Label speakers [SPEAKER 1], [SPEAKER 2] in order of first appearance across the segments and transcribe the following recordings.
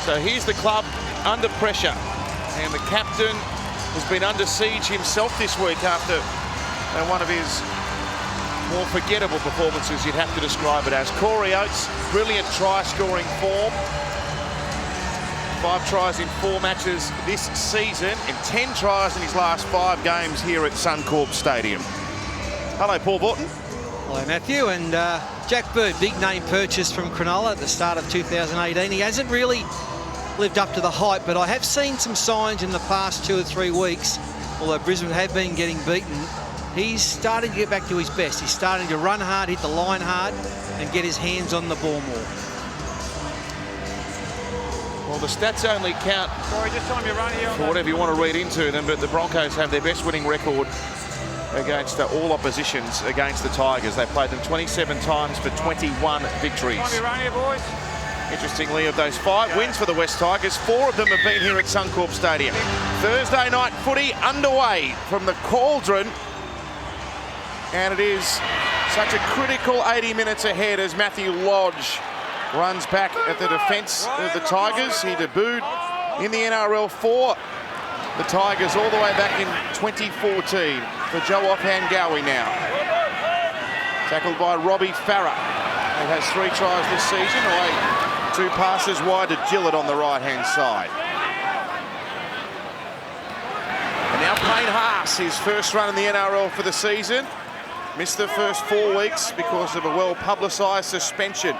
[SPEAKER 1] So here's the club under pressure, and the captain has been under siege himself this week after one of his more forgettable performances, you'd have to describe it as. Corey Oates, brilliant try-scoring form. 5 tries in 4 matches this season and 10 tries in his last 5 games here at Suncorp Stadium. Hello, Paul Borton.
[SPEAKER 2] Hello, Matthew. And Jack Bird, big name purchase from Cronulla at the start of 2018. He hasn't really lived up to the hype, but I have seen some signs in the past 2 or 3 weeks, although Brisbane have been getting beaten. He's starting to get back to his best. He's starting to run hard, hit the line hard, and get his hands on the ball more.
[SPEAKER 1] Well, the stats only count for whatever you want to read into them, but the Broncos have their best winning record against all oppositions against the Tigers. They played them 27 times for 21 victories. Interestingly, of those 5 wins for the West Tigers, 4 of them have been here at Suncorp Stadium. Thursday night footy underway from the Cauldron. And it is such a critical 80 minutes ahead as Matthew Lodge runs back at the defence of the Tigers. He debuted in the NRL for the Tigers all the way back in 2014 for Joe Opangawi now. Tackled by Robbie Farah, who has 3 tries this season, away 2 passes wide to Gillett on the right-hand side. And now Payne Haas, his first run in the NRL for the season. Missed the first 4 weeks because of a well-publicised suspension.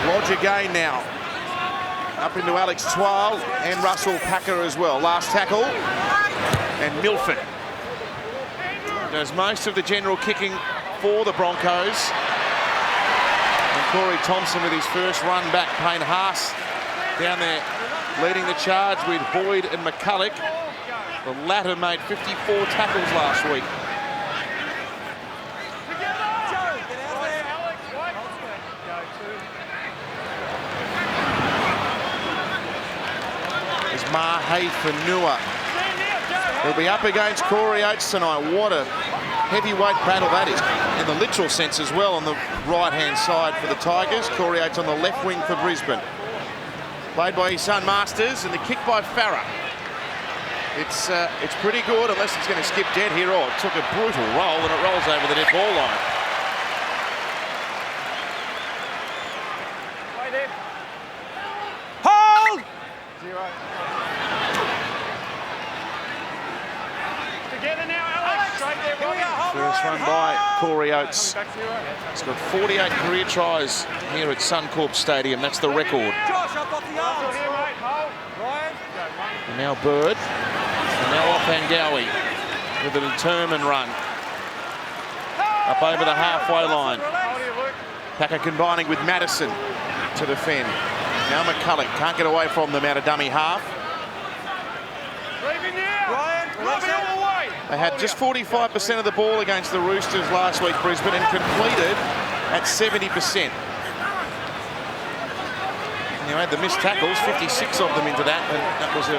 [SPEAKER 1] Lodge again now. Up into Alex Twal and Russell Packer as well. Last tackle. And Milford does most of the general kicking for the Broncos. And Corey Thompson with his first run back. Payne Haas down there leading the charge with Boyd and McCulloch. The latter made 54 tackles last week. Mahe Fanua. He'll be up against Corey Oates tonight. What a heavyweight battle that is, in the literal sense as well, on the right-hand side for the Tigers. Corey Oates on the left wing for Brisbane. Played by his son Masters, and the kick by Farah. It's pretty good, unless it's going to skip dead here. Oh, it took a brutal roll, and it rolls over the dead ball line.
[SPEAKER 3] Hold! 0.
[SPEAKER 1] First run by Corey Oates. He's got 48 career tries here at Suncorp Stadium. That's the record. And now Bird. And now Opangawi with a determined run. Up over the halfway line. Packer combining with Madison to defend. Now McCulloch can't get away from them out of dummy half. They had just 45% of the ball against the Roosters last week, Brisbane, and completed at 70%. And you had the missed tackles, 56 of them into that, and that was a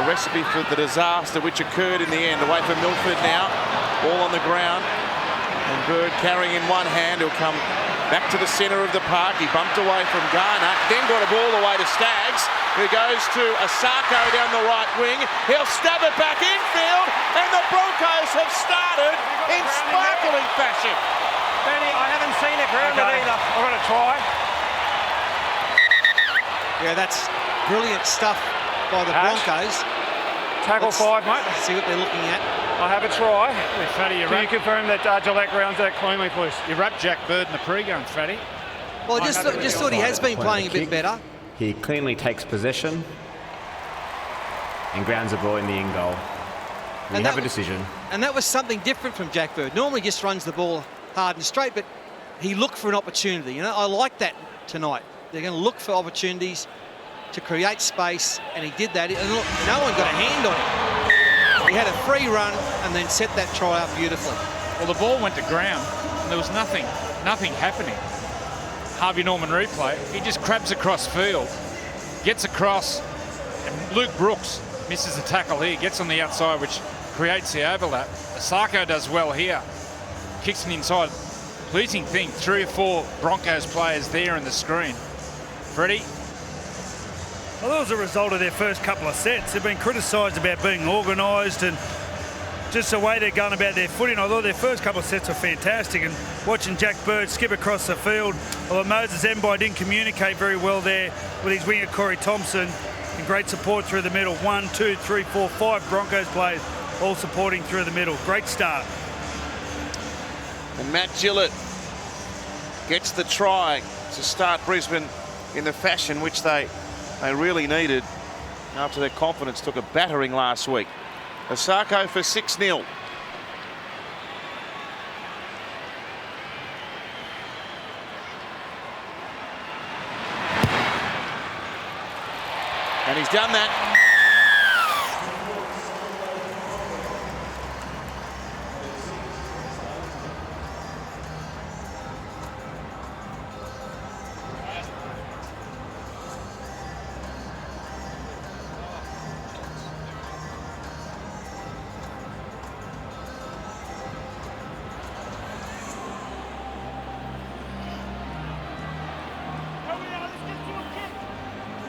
[SPEAKER 1] recipe for the disaster which occurred in the end. Away from Milford now, ball on the ground, and Bird carrying in one hand. He'll come back to the centre of the park. He bumped away from Garner, then got a ball away to Staggs, who goes to Asako down the right wing. He'll stab it back infield, and the Broncos have started in sparkling fashion.
[SPEAKER 3] Benny, I haven't seen it grounded either. I've got to try.
[SPEAKER 2] Yeah, that's brilliant stuff by the Broncos.
[SPEAKER 3] Tackle 5, mate.
[SPEAKER 2] Let's see what they're looking at.
[SPEAKER 3] I have a try. Can you confirm that Gillette grounds that cleanly, please? You wrapped Jack Bird in the pre-game, Fatty.
[SPEAKER 2] Well, I just thought he has been playing a bit better.
[SPEAKER 4] He cleanly takes possession and grounds the ball in the in goal. We have a decision.
[SPEAKER 2] And that was something different from Jack Bird. Normally just runs the ball hard and straight, but he looked for an opportunity. You know, I like that tonight. They're going to look for opportunities to create space, and he did that. And look, no one got a hand on him. He had a free run and then set that try up beautifully.
[SPEAKER 5] Well, the ball went to ground, and there was nothing happening. Harvey Norman replay, he just crabs across field, gets across, and Luke Brooks misses the tackle here, gets on the outside, which creates the overlap. Asako does well here, kicks it inside. Pleasing thing, 3 or 4 Broncos players there in the screen. Freddie,
[SPEAKER 6] Well, that was a result of their first couple of sets. They've been criticised about being organised and just the way they're going about their footing. I thought their first couple of sets were fantastic, and watching Jack Bird skip across the field, although Moses Mbai didn't communicate very well there with his winger Corey Thompson, and great support through the middle. 1, 2, 3, 4, 5 Broncos players all supporting through the middle. Great start.
[SPEAKER 1] And Matt Gillett gets the try to start Brisbane in the fashion which they really needed after their confidence took a battering last week. Osako for 6-0. And he's done that.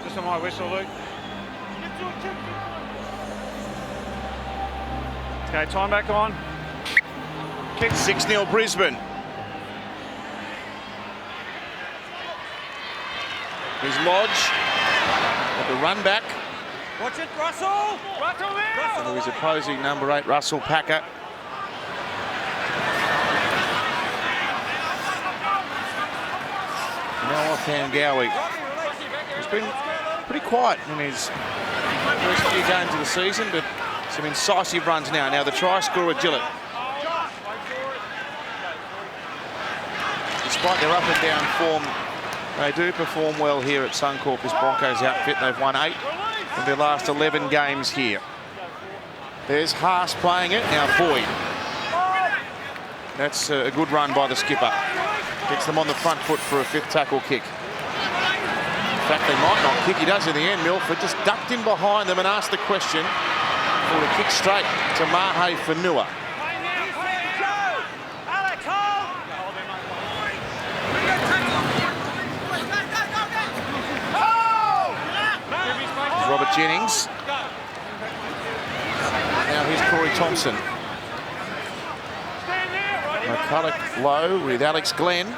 [SPEAKER 3] Just on my whistle, Luke. Okay, time back on.
[SPEAKER 1] Kick 6-0 Brisbane. Here's Lodge at the run back.
[SPEAKER 3] Watch it, Russell! Russell there!
[SPEAKER 1] To his opposing number 8, Russell Packer. Noah Fangawi has been pretty quiet in his first few games of the season, but some incisive runs now. Now the try scorer, Gillett. Despite their up and down form, they do perform well here at Suncorp, this Broncos outfit. They've won 8 of their last 11 games here. There's Haas playing it. Now Boyd. That's a good run by the skipper. Gets them on the front foot for a 5th tackle kick. In fact, they might not kick. He does in the end. Milford just ducked in behind them and asked the question for a kick straight to Mahe Fanua. Robert Jennings. Now here's Corey Thompson. McCulloch low with Alex Glenn.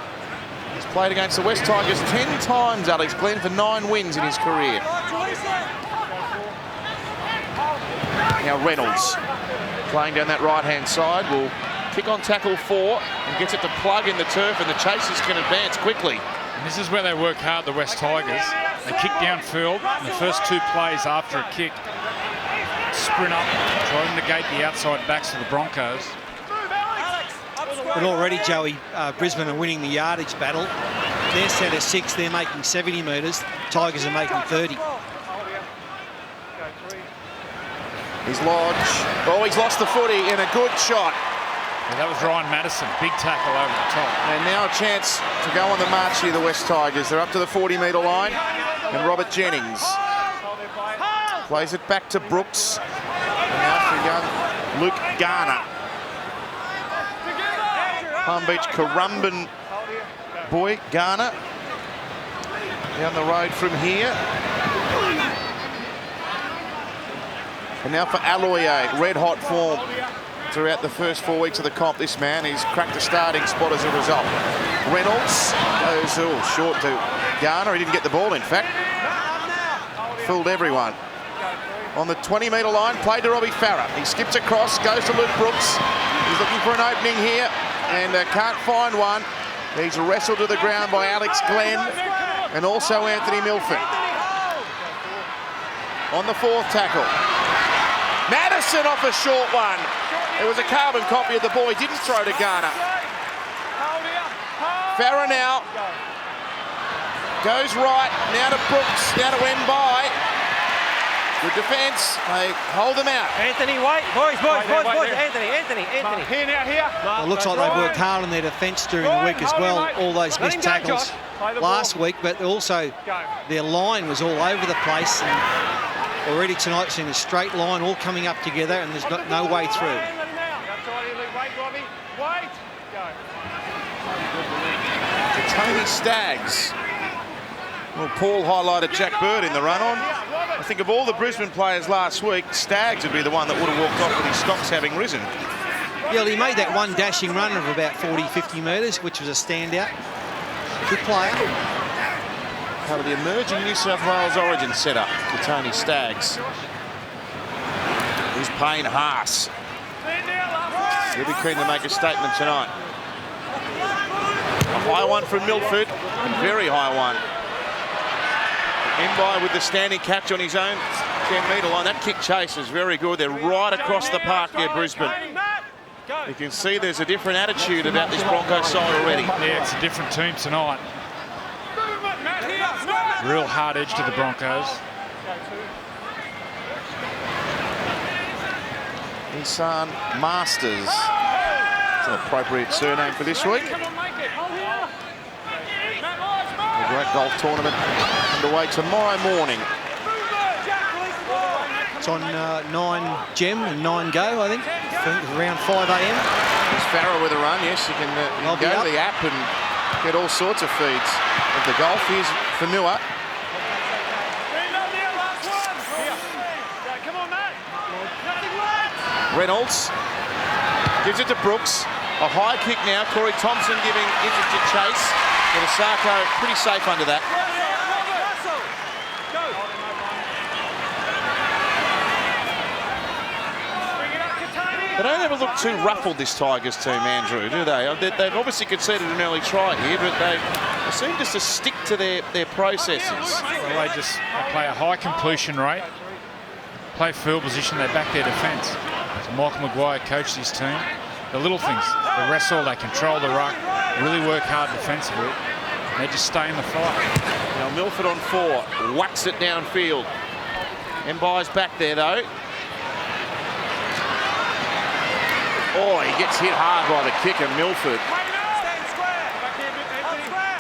[SPEAKER 1] He's played against the West Tigers 10 times, Alex Glenn, for 9 wins in his career. Now Reynolds playing down that right-hand side will kick on tackle 4 and gets it to plug in the turf, and the chasers can advance quickly.
[SPEAKER 5] And this is where they work hard, the West Tigers. They kick downfield in the first 2 plays after a kick. Sprint up, try to negate the outside backs of the Broncos.
[SPEAKER 2] But already, Joey, Brisbane are winning the yardage battle. They're set at 6, they're making 70 metres. Tigers are making 30.
[SPEAKER 1] He's Lodge. Oh, he's lost the footy in a good shot.
[SPEAKER 5] And that was Ryan Madison, big tackle over the top.
[SPEAKER 1] And now a chance to go on the march here, the West Tigers. They're up to the 40-metre line. And Robert Jennings plays it back to Brooks. And now for young Luke Garner. Palm Beach Currumbin boy, Garner. Down the road from here. And now for Aloye, red-hot form throughout the first 4 weeks of the comp. This man, he's cracked a starting spot as a result. Reynolds goes short to Garner. He didn't get the ball, in fact. Fooled everyone. On the 20-metre line, played to Robbie Farah. He skips across, goes to Luke Brooks. He's looking for an opening here and can't find one. He's wrestled to the ground by Alex Glenn and also Anthony Milford. On the 4th tackle. Madison off a short one. It was a carbon copy of the ball. He didn't throw to Garner. Farah now goes right, now to Brooks, now to Mbai. Good defence. They hold them out.
[SPEAKER 7] Anthony, wait. Boys. Anthony.
[SPEAKER 3] Here now, here.
[SPEAKER 2] Well, it looks like they've worked hard on their defence during the week as well. All those missed tackles last week, but also their line was all over the place. And already tonight, seeing a straight line all coming up together, and there's no way through. To
[SPEAKER 1] Tony Staggs. Well, Paul highlighted Jack Bird in the run-on. I think of all the Brisbane players last week, Staggs would be the one that would have walked off with his stocks having risen.
[SPEAKER 2] Yeah, well, he made that one dashing run of about 40, 50 metres, which was a standout. Good player.
[SPEAKER 1] Part of the emerging New South Wales origin setup for Tony Staggs. He's Payne Haas. He'll be keen to make a statement tonight. A high one from Milford, a very high one. Mbai with the standing catch on his own 10-metre line. That kick chase is very good. They're right across the park there, Brisbane. You can see there's a different attitude about this Broncos side already.
[SPEAKER 5] Yeah, it's a different team tonight. Real hard edge to the Broncos.
[SPEAKER 1] Nissan Masters. It's an appropriate surname for this week. A great golf tournament underway tomorrow morning.
[SPEAKER 2] It's on 9 Gem and 9 Go, I think. Around 5 a.m.
[SPEAKER 1] There's Farrell with a run. Yes, you can go to the app and get all sorts of feeds of the golf. Here's Fanua. Reynolds gives it to Brooks. A high kick now. Corey Thompson giving interested chase. But Asako pretty safe under that. They don't ever look too ruffled, this Tigers team, Andrew, do they? They've obviously conceded an early try here, but they seem just to stick to their processes.
[SPEAKER 5] Well, they play a high completion rate, play field position, they back their defence. So Michael Maguire coached his team. The little things, they wrestle, they control the ruck, really work hard defensively, and they just stay in the fight.
[SPEAKER 1] Now Milford on 4, whacks it downfield. Mbai's back there though. Oh, he gets hit hard by the kicker, Milford.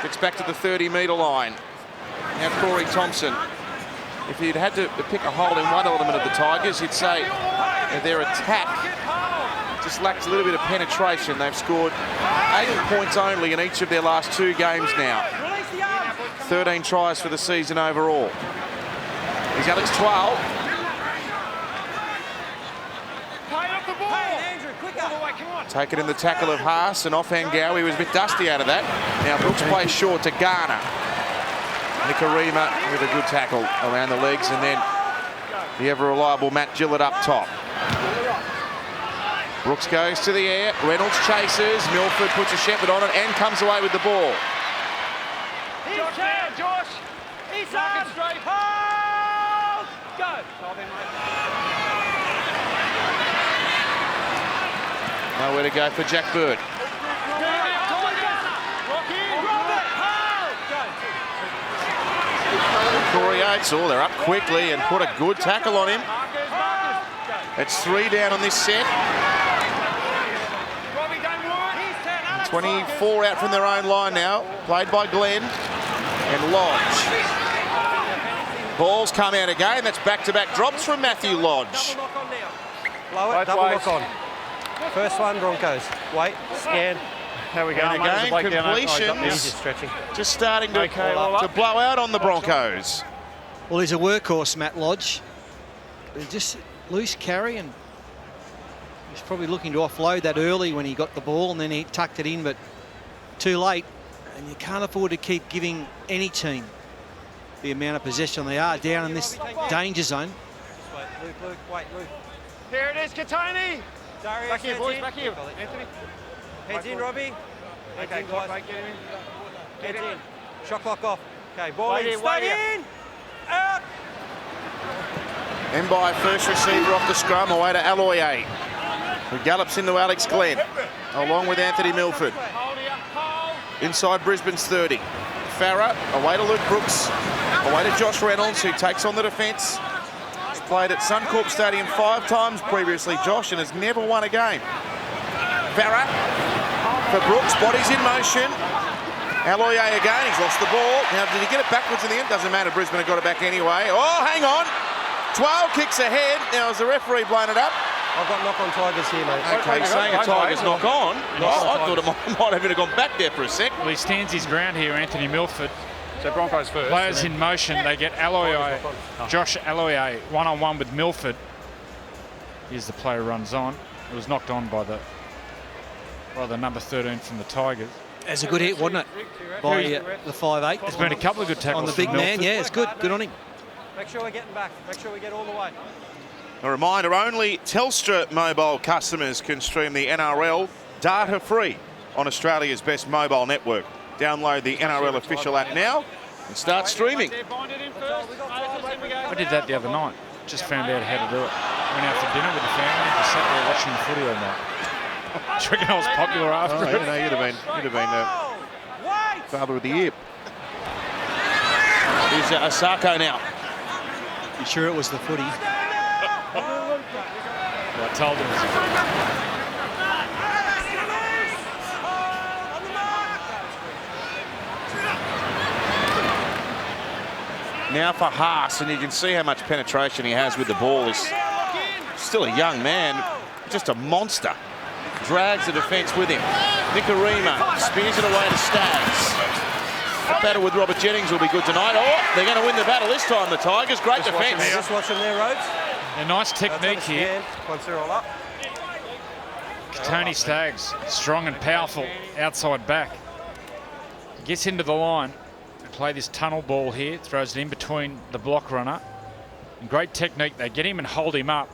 [SPEAKER 1] Gets back to the 30-metre line. Now Corey Thompson. If you'd had to pick a hole in one element of the Tigers, you'd say that their attack just lacks a little bit of penetration. They've scored 8 points only in each of their last 2 games now. 13 tries for the season overall. Here's Alex Twal. Take it in the tackle of Haas, and offhand Gowie was a bit dusty out of that. Now Brooks plays short to Garner. Nikarima with a good tackle around the legs, and then the ever-reliable Matt Gillett up top. Brooks goes to the air, Reynolds chases, Milford puts a shepherd on it and comes away with the ball.
[SPEAKER 7] Josh! He's on! Hold! Go!
[SPEAKER 1] Nowhere to go for Jack Bird. Corey Oates, oh, they're up quickly and put a good tackle on him. It's 3 down on this set. 24 out from their own line now, played by Glenn and Lodge. Ball's come out again, that's back-to-back drops from Matthew Lodge.
[SPEAKER 7] Blow it, double lock on. First one, Broncos. Wait, scan.
[SPEAKER 3] How we go?
[SPEAKER 1] And again, completions just starting to blow out on the Broncos.
[SPEAKER 2] Well, he's a workhorse, Matt Lodge. He's just loose carry, and he's probably looking to offload that early when he got the ball, and then he tucked it in, but too late. And you can't afford to keep giving any team the amount of possession they are down in this danger zone.
[SPEAKER 7] Luke, wait, Luke.
[SPEAKER 3] Here it is, Katoni.
[SPEAKER 7] Darius,
[SPEAKER 3] Back here, boys, back here.
[SPEAKER 7] Anthony. Heads in, Robbie.
[SPEAKER 3] Okay,
[SPEAKER 7] guys.
[SPEAKER 3] Get
[SPEAKER 7] in. Shot clock off. Okay, ball
[SPEAKER 3] Wait
[SPEAKER 7] in.
[SPEAKER 3] here,
[SPEAKER 7] Stay
[SPEAKER 3] wait
[SPEAKER 7] in. Out.
[SPEAKER 1] Mbai first receiver off the scrum, away to Aloye, who gallops into Alex Glenn, along with Anthony Milford. Inside Brisbane's 30. Farah, away to Luke Brooks, away to Josh Reynolds, who takes on the defence. He's played at Suncorp Stadium 5 times previously, Josh, and has never won a game. Farah for Brooks, bodies in motion. Aloye again, he's lost the ball. Now, did he get it backwards in the end? Doesn't matter, Brisbane have got it back anyway. Oh, hang on. 12 kicks ahead. Now, has the referee blown it up?
[SPEAKER 7] I've got knock on Tigers here, mate.
[SPEAKER 1] Okay, saying a Tigers knock on. I thought it might have gone back there for a sec.
[SPEAKER 5] Well, he stands his ground here, Anthony Milford.
[SPEAKER 3] So Broncos first.
[SPEAKER 5] Players in motion. They get Aloiai, Josh Aloiai, one-on-one with Milford. Here's the player who runs on. It was knocked on by the number 13 from the Tigers.
[SPEAKER 2] It's a good hit, wasn't it? By the 5'8".
[SPEAKER 5] There's been a couple of good tackles
[SPEAKER 2] on the big
[SPEAKER 5] from
[SPEAKER 2] man.
[SPEAKER 5] Milford.
[SPEAKER 2] Yeah, it's good. Good on him.
[SPEAKER 7] Make sure we're getting back. Make sure we get all the way.
[SPEAKER 1] A reminder, only Telstra mobile customers can stream the NRL data-free on Australia's best mobile network. Download the NRL official app now and start streaming.
[SPEAKER 5] I did that the other night. Just found out how to do it. Went out for dinner with the family. Just sat there watching the footy all night. Do you reckon I was popular after it?
[SPEAKER 1] No, you'd have been father of the year. Here's Osako now.
[SPEAKER 2] You sure it was the footy?
[SPEAKER 5] Well, I told him.
[SPEAKER 1] Now for Haas, and you can see how much penetration he has with the ball. He's still a young man, just a monster. Drags the defence with him. Nikorima spears it away to Staggs. The battle with Robert Jennings will be good tonight. Oh, they're going to win the battle this time, the Tigers. Great defence.
[SPEAKER 7] Just watch them there, Rhodes.
[SPEAKER 5] A nice technique here.
[SPEAKER 7] Once they're all up.
[SPEAKER 5] Tony Staggs, strong and powerful outside back. Gets into the line. Play this tunnel ball here, throws it in between the block runner. And great technique. They get him and hold him up.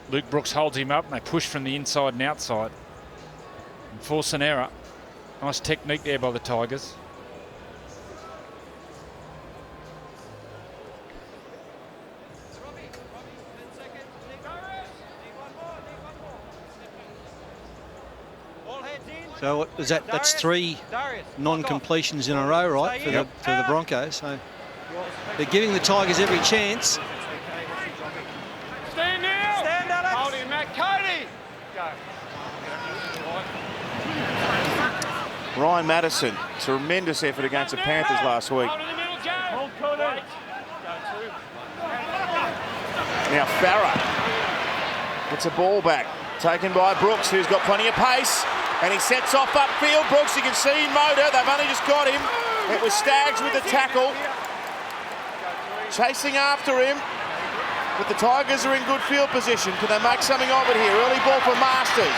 [SPEAKER 5] Luke Brooks holds him up and they push from the inside and outside and force an error. Nice technique there by the Tigers.
[SPEAKER 2] So what is that? That's 3 non-completions in a row, right, for the Broncos. So they're giving the Tigers every chance.
[SPEAKER 3] Stand now. Stand, Alex. Hold him, Matt. Cody. Go.
[SPEAKER 1] Ryan Madison, tremendous effort against the Panthers last week. Now Farah gets a ball back, taken by Brooks, who's got plenty of pace. And he sets off upfield. Brooks, you can see motor. They've only just got him. It was Staggs with the tackle. Chasing after him. But the Tigers are in good field position. Can they make something of it here? Early ball for Masters.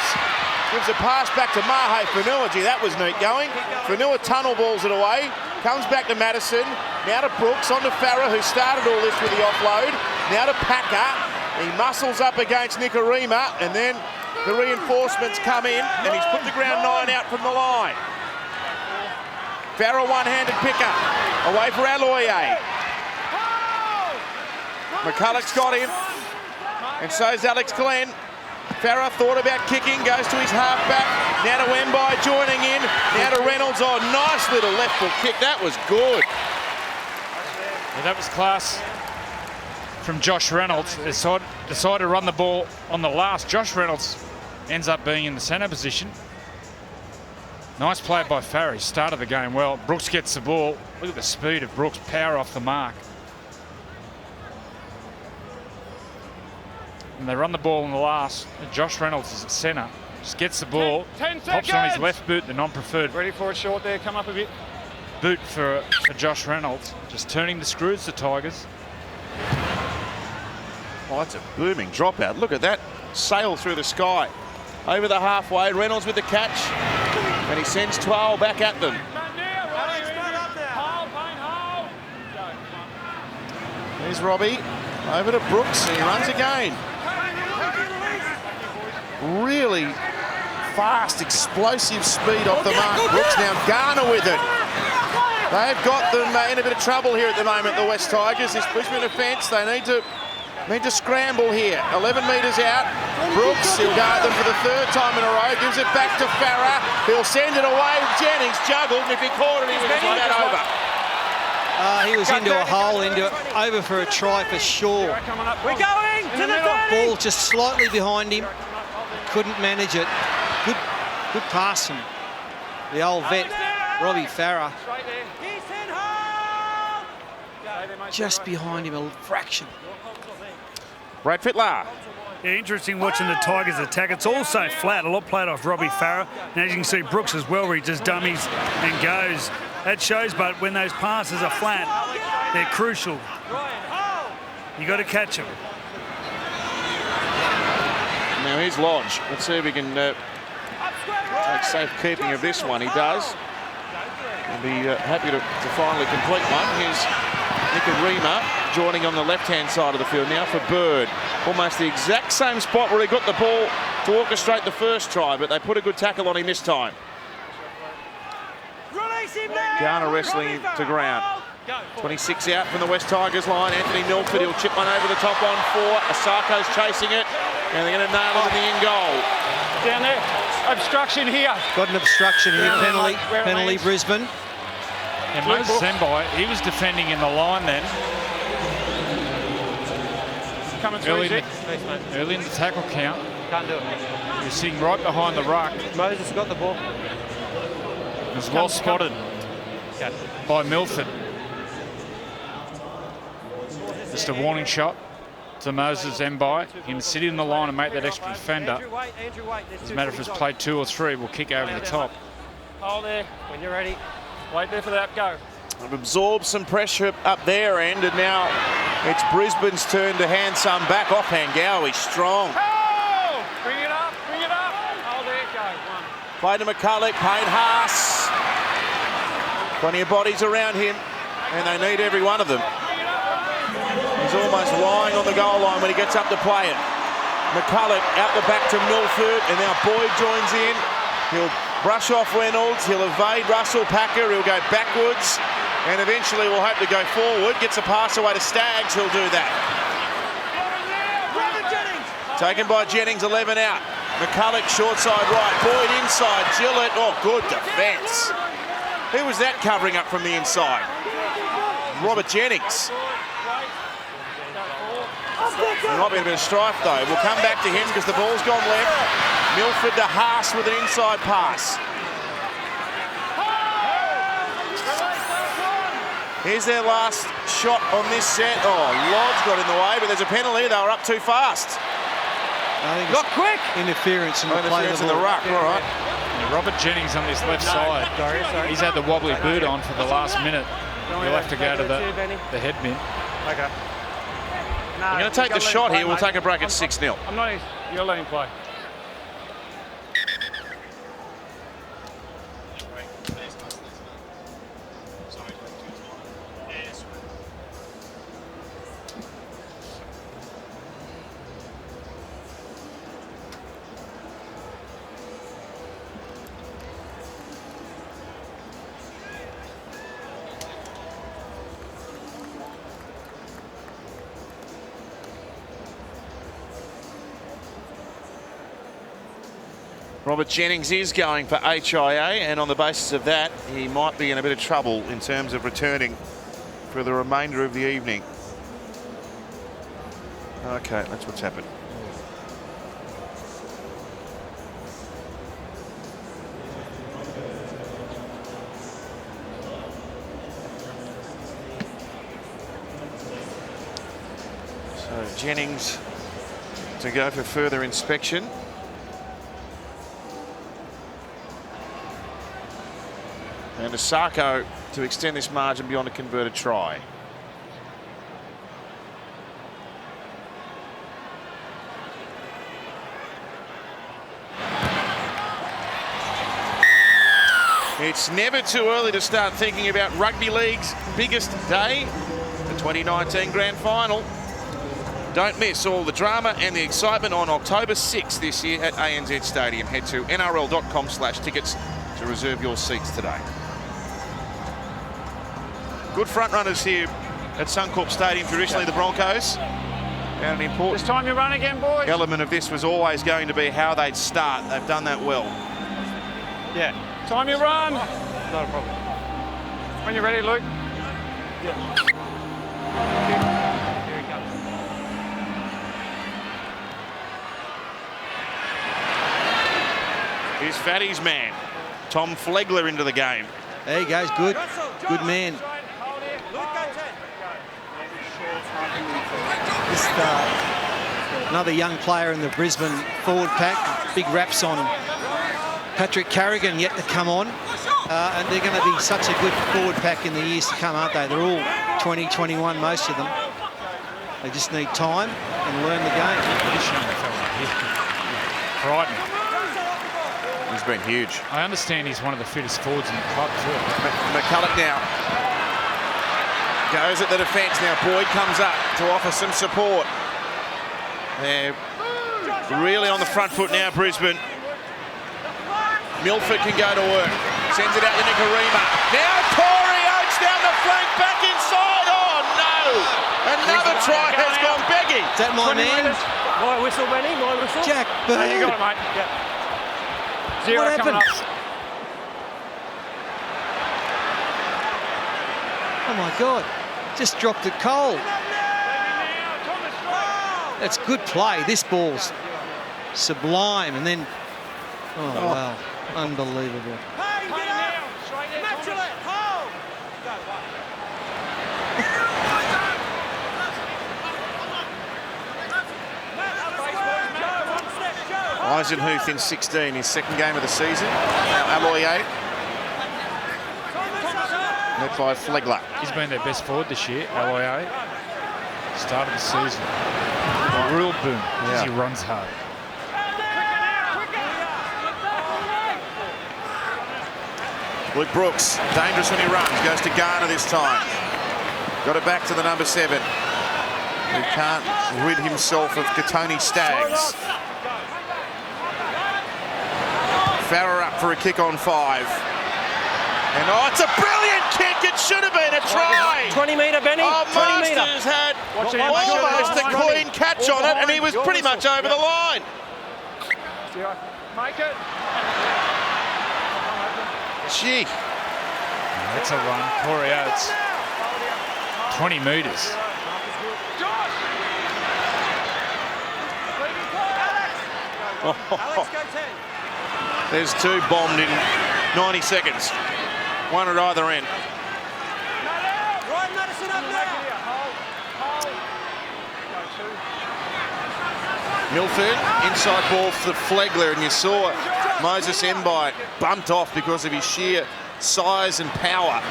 [SPEAKER 1] Gives a pass back to Mahe Fanua. Gee, that was neat going. Fanua tunnel balls it away. Comes back to Madison. Now to Brooks. On to Farah, who started all this with the offload. Now to Packer. He muscles up against Nikorima. And then the reinforcements come in, and he's put the ground 9 out from the line. Farah one-handed picker. Away for Aloiai. McCulloch's got him, and so's Alex Glenn. Farah thought about kicking, goes to his halfback. Now to Wemby joining in. Now to Reynolds. Oh, nice little left foot kick. That was good.
[SPEAKER 5] Yeah, that was class from Josh Reynolds. Decided to run the ball on the last. Josh Reynolds ends up being in the centre position. Nice play by Farah. Started the game well. Brooks gets the ball. Look at the speed of Brooks. Power off the mark. And they run the ball in the last. And Josh Reynolds is at centre. Just gets the ball.
[SPEAKER 3] 10
[SPEAKER 5] pops on his left boot, the non-preferred
[SPEAKER 3] Ready for a short there. Come up a bit.
[SPEAKER 5] boot for Josh Reynolds. Just turning the screws, the Tigers.
[SPEAKER 1] Oh, that's a booming dropout. Look at that sail through the sky. Over the halfway, Reynolds with the catch. And he sends 12 back at them. There's Robbie. Over to Brooks. He runs again. Really fast, explosive speed off the mark. Brooks now Garner with it. They've got them in a bit of trouble here at the moment, the West Tigers. This Brisbane defence, they need to scramble here. 11 metres out. Brooks, he'll go at them for the 3rd time in a row. Gives it back to Farah. He'll send it away. Jennings juggled, and if he caught it, he would have that over.
[SPEAKER 2] He was into a hole, over for a try for sure.
[SPEAKER 7] We're going to the 30.
[SPEAKER 2] Ball just slightly behind him. Couldn't manage it. Good pass from the old vet, Robbie Farah. Just behind him a fraction.
[SPEAKER 1] Brad Fittler.
[SPEAKER 6] Yeah, interesting watching the Tigers attack. It's also flat. A lot played off Robbie Farah. Now you can see Brooks as well, where he just dummies and goes. that shows, but when those passes are flat, they're crucial. You got to catch them.
[SPEAKER 1] Now here's Lodge. Let's see if he can take safe keeping of this one. He does. He'll be happy to finally complete one. Here's Nicarima joining on the left-hand side of the field now for Bird. Almost the exact same spot where he got the ball to orchestrate the first try, but they put a good tackle on him this time. Garner wrestling to ground. 26 out from the West Tigers line. Anthony Milford, he'll chip one over the top on 4. Asako's chasing it, and they're going to nail it in the end goal.
[SPEAKER 3] Down there, obstruction here.
[SPEAKER 2] Got an obstruction here, penalty Brisbane.
[SPEAKER 5] And Moses Zembai, he was defending in the line then.
[SPEAKER 3] Coming through,
[SPEAKER 5] early in the tackle count.
[SPEAKER 7] Can't do it.
[SPEAKER 5] He was sitting right behind the ruck.
[SPEAKER 7] Moses got the ball.
[SPEAKER 5] It was well spotted by Milford. Just a warning shot to Moses Zembai. He can sit in the line and make that extra defender. Doesn't matter if it's played 2 or 3, we'll kick over the top.
[SPEAKER 3] Hold there. When you're ready. Wait there for that. Go.
[SPEAKER 1] They've absorbed some pressure up their end, and now it's Brisbane's turn to hand some back. Offhand Gowie, strong.
[SPEAKER 3] Oh! Bring it up. Bring it up. Hold there. Go. 1.
[SPEAKER 1] Play to McCulloch. Payne Haas. Plenty of bodies around him, and they need every one of them. He's almost lying on the goal line when he gets up to play it. McCulloch out the back to Milford, and now Boyd joins in. He'll brush off Reynolds, he'll evade Russell Packer, he'll go backwards, and eventually will hope to go forward. Gets a pass away to Staggs, he'll do that. Taken by Jennings, 11 out. McCulloch short side right, Boyd inside, Gillett, oh good defence. Who was that covering up from the inside? Robert Jennings. There might be a bit of strife though. We'll come back to him because the ball's gone left. Milford to Haas with an inside pass. Here's their last shot on this set. Oh, Lodge got in the way, but there's a penalty. They were up too fast.
[SPEAKER 2] I think
[SPEAKER 1] Not quick.
[SPEAKER 2] Interference in the play of
[SPEAKER 1] in the ruck, all right.
[SPEAKER 5] And Robert Jennings on this left side. He's had the wobbly boot on for the last minute. He'll have to go to the head bin.
[SPEAKER 3] Okay.
[SPEAKER 1] We're going to take the shot here. We'll take a break at 6-0.
[SPEAKER 3] I'm not. You're letting play.
[SPEAKER 1] Robert Jennings is going for HIA, and on the basis of that, he might be in a bit of trouble in terms of returning for the remainder of the evening. Okay, that's what's happened. So Jennings to go for further inspection. And Asako to extend this margin beyond a converted try. It's never too early to start thinking about Rugby League's biggest day, the 2019 Grand Final. Don't miss all the drama and the excitement on October 6th this year at ANZ Stadium. Head to nrl.com/tickets to reserve your seats today. Good front runners here at Suncorp Stadium, traditionally the Broncos. And an important
[SPEAKER 3] It's time you run again, boys.
[SPEAKER 1] element of this was always going to be how they'd start. They've done that well.
[SPEAKER 3] Yeah. Time you run.
[SPEAKER 7] Not a problem.
[SPEAKER 3] When you're ready, Luke.
[SPEAKER 7] Yeah. Here he comes.
[SPEAKER 1] Here's Fatty's man, Tom Flegler, into the game.
[SPEAKER 2] There he goes, good man. Just another young player in the Brisbane forward pack. Big raps on Patrick Carrigan yet to come on. And they're going to be such a good forward pack in the years to come, aren't they? They're all 20, 21, most of them. They just need time and learn the game.
[SPEAKER 5] Frightening.
[SPEAKER 1] He's been huge.
[SPEAKER 5] I understand he's one of the fittest forwards in the club too.
[SPEAKER 1] McCulloch now goes at the defence. Now Boyd comes up to offer some support. They're really on the front foot now, Brisbane. Milford can go to work. Sends it out to Nicarima. Now Corey Oates down the flank, back inside. Oh no! Another try has gone begging.
[SPEAKER 2] Is that my man?
[SPEAKER 7] My whistle, Benny, my whistle.
[SPEAKER 2] Jack Bird.
[SPEAKER 3] You got it, mate. Yep. Zero
[SPEAKER 2] What
[SPEAKER 3] coming
[SPEAKER 2] happened?
[SPEAKER 3] up.
[SPEAKER 2] Oh my God. Just dropped it cold. That's good play. This ball's sublime. And then, oh wow, unbelievable.
[SPEAKER 1] Eisenhuth in 16, his second game of the season. Now Alloy 8. Led by Flegler.
[SPEAKER 5] He's been their best forward this year, Alloy. Start of the season. A real boom as he runs hard.
[SPEAKER 1] Luke Brooks, dangerous when he runs, goes to Garner this time. Got it back to the number 7, who can't rid himself of Katoni Staggs. Farrer up for a kick on 5. And oh, it's a brilliant kick. It should have been a try.
[SPEAKER 7] 20 metre, Benny.
[SPEAKER 1] Oh,
[SPEAKER 7] 20 metre.
[SPEAKER 1] Masters had almost a clean catch on it, and he was pretty much over the line.
[SPEAKER 3] Make it.
[SPEAKER 1] Gee.
[SPEAKER 5] That's a run. Corey Oates. 20 metres.
[SPEAKER 1] There's 2 bombed in 90 seconds. One at either end. Milford, inside ball for Flegler, and you saw Moses Mbai bumped off because of his sheer size and power.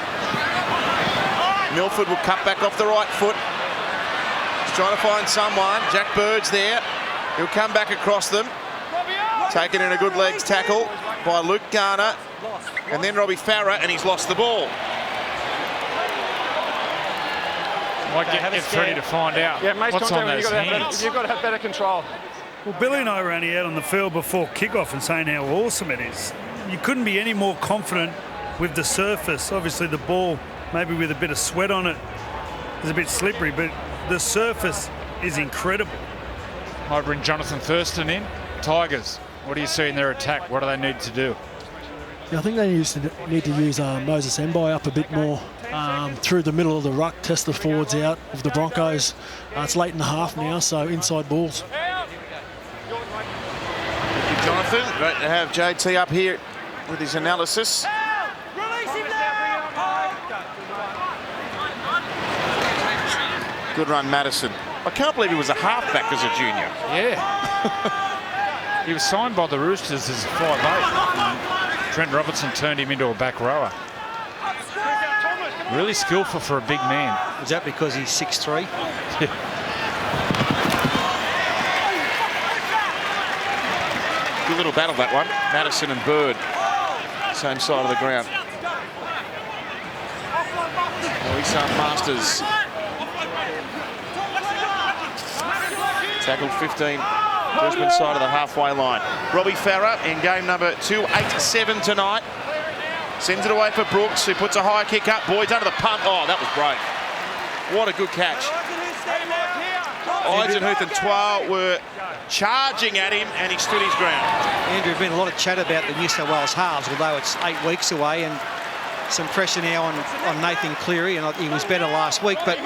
[SPEAKER 1] Milford will cut back off the right foot. He's trying to find someone. Jack Bird's there. He'll come back across them. Taken in a good legs tackle by Luke Garner. And then Robbie Farrer, and he's lost the ball.
[SPEAKER 5] Might get ready to find out what's on those hands.
[SPEAKER 3] You've got to have better control.
[SPEAKER 6] Well, Billy and I were only out on the field before kickoff and saying how awesome it is. You couldn't be any more confident with the surface. Obviously, the ball, maybe with a bit of sweat on it, is a bit slippery, but the surface is incredible.
[SPEAKER 5] Might bring Jonathan Thurston in. Tigers, what do you see in their attack? What do they need to do?
[SPEAKER 8] Yeah, I think they need to use Moses Mbai up a bit more through the middle of the ruck, test the forwards out of the Broncos. It's late in the half now, so inside balls.
[SPEAKER 1] Thank you, Jonathan. Great to have JT up here with his analysis. Good run, Madison. I can't believe he was a halfback as a junior.
[SPEAKER 5] Yeah. He was signed by the Roosters as a 5'8". Trent Robertson turned him into a back rower. Really skillful for a big man.
[SPEAKER 2] Is that because he's 6'3"?
[SPEAKER 1] Good little battle, that one. Madison and Bird, same side of the ground. Masters. Tackled 15, Brisbane side of the halfway line. Robbie Farrer in game number 287 tonight. Sends it away for Brooks, who puts a high kick up. Boyd's under the pump. Oh, that was great. What a good catch. Eisenhuth and Twal were charging at him, and he stood his ground.
[SPEAKER 2] Andrew, there's been a lot of chat about the New South Wales halves, although it's 8 weeks away, and some pressure now on Nathan Cleary, and he was better last week. But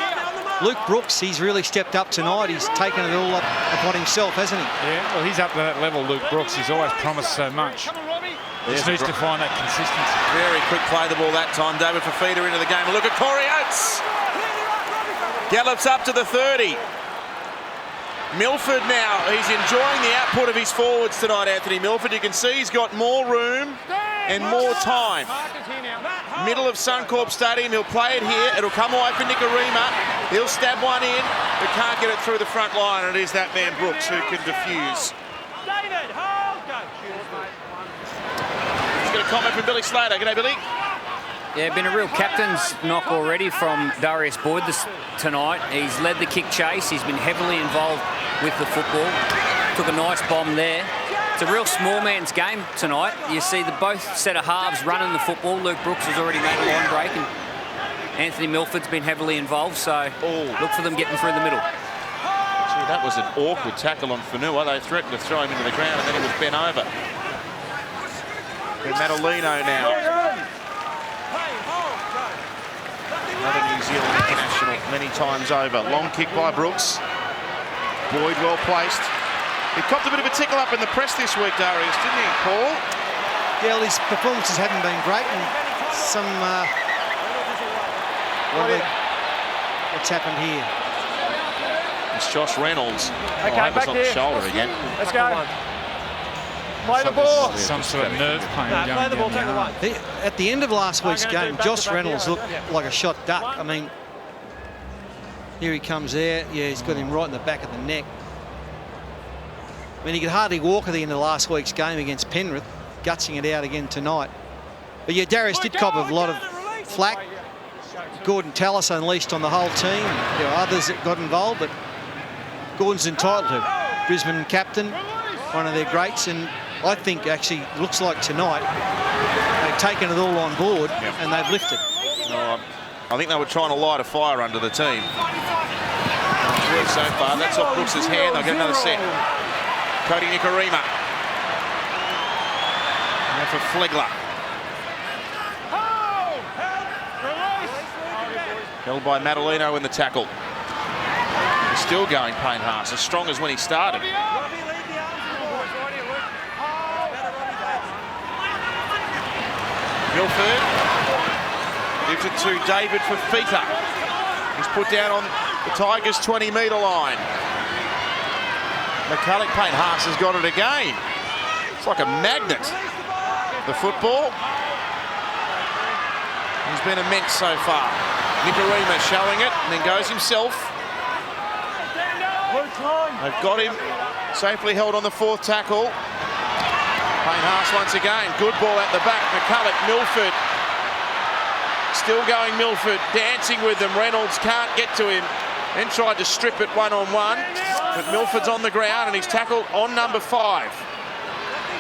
[SPEAKER 2] Luke Brooks, he's really stepped up tonight. He's taken it all upon himself, hasn't he?
[SPEAKER 5] Yeah, well, he's up to that level, Luke Brooks. He's always promised so much. Just needs to find that consistency.
[SPEAKER 1] Very quick play the ball that time. David Fafita into the game. A look at Corey Oates. Gallops up to the 30. Milford now, he's enjoying the output of his forwards tonight, Anthony Milford. You can see he's got more room and more time. Middle of Suncorp Stadium, he'll play it here. It'll come away for Nicarima. He'll stab one in, but can't get it through the front line, and it is that man Brooks who can defuse. He's got a comment from Billy Slater. G'day, Billy.
[SPEAKER 9] Yeah, been a real captain's knock already from Darius Boyd tonight. He's led the kick chase. He's been heavily involved with the football. Took a nice bomb there. It's a real small man's game tonight. You see both set of halves running the football. Luke Brooks has already made a line break, and Anthony Milford's been heavily involved, so look for them getting through the middle.
[SPEAKER 1] Gee, that was an awkward tackle on Whenua. They threatened to throw him into the ground, and then he was bent over. And Madalino now. Another New Zealand international many times over. Long kick by Brooks. Boyd well placed. He copped a bit of a tickle up in the press this week, Darius, didn't he, Paul?
[SPEAKER 2] Yeah, well, his performances haven't been great, and some... what's happened here?
[SPEAKER 1] It's Josh Reynolds.
[SPEAKER 3] Okay, back
[SPEAKER 1] on
[SPEAKER 3] here.
[SPEAKER 1] the shoulder again.
[SPEAKER 3] Let's go. Play the ball.
[SPEAKER 5] Some sort of nerve pain going
[SPEAKER 3] play the ball,
[SPEAKER 5] down
[SPEAKER 3] take the one.
[SPEAKER 2] At the end of last week's game,
[SPEAKER 3] back
[SPEAKER 2] Josh
[SPEAKER 3] to back
[SPEAKER 2] Reynolds
[SPEAKER 3] here.
[SPEAKER 2] looked like a shot duck. I mean, here he comes there. Yeah, he's got him right in the back of the neck. I mean, he could hardly walk at the end of last week's game against Penrith, gutsing it out again tonight. But yeah, Darius did cop a lot of flack. Gordon Tallis unleashed on the whole team. There were others that got involved, but Gordon's entitled to. Brisbane captain, one of their greats, and I think actually looks like tonight they've taken it all on board and they've lifted.
[SPEAKER 1] No, I think they were trying to light a fire under the team. Worked so far. That's off Brooks' hand. They'll get another set. Cody Nicarima. Now for Flegler. Held by Madalino in the tackle. He's still going, Payne Haas, as strong as when he started. Milford gives it to David Fafita. He's put down on the Tigers' 20-metre line. McCulloch, Payne Haas has got it again. It's like a magnet. The football. He's been immense so far. Nicarima showing it and then goes himself. They've got him safely held on the fourth tackle. Payne Haas once again. Good ball at the back. McCulloch, Milford. Still going Milford, dancing with them. Reynolds can't get to him. Then tried to strip it one-on-one. But Milford's on the ground and he's tackled on number 5.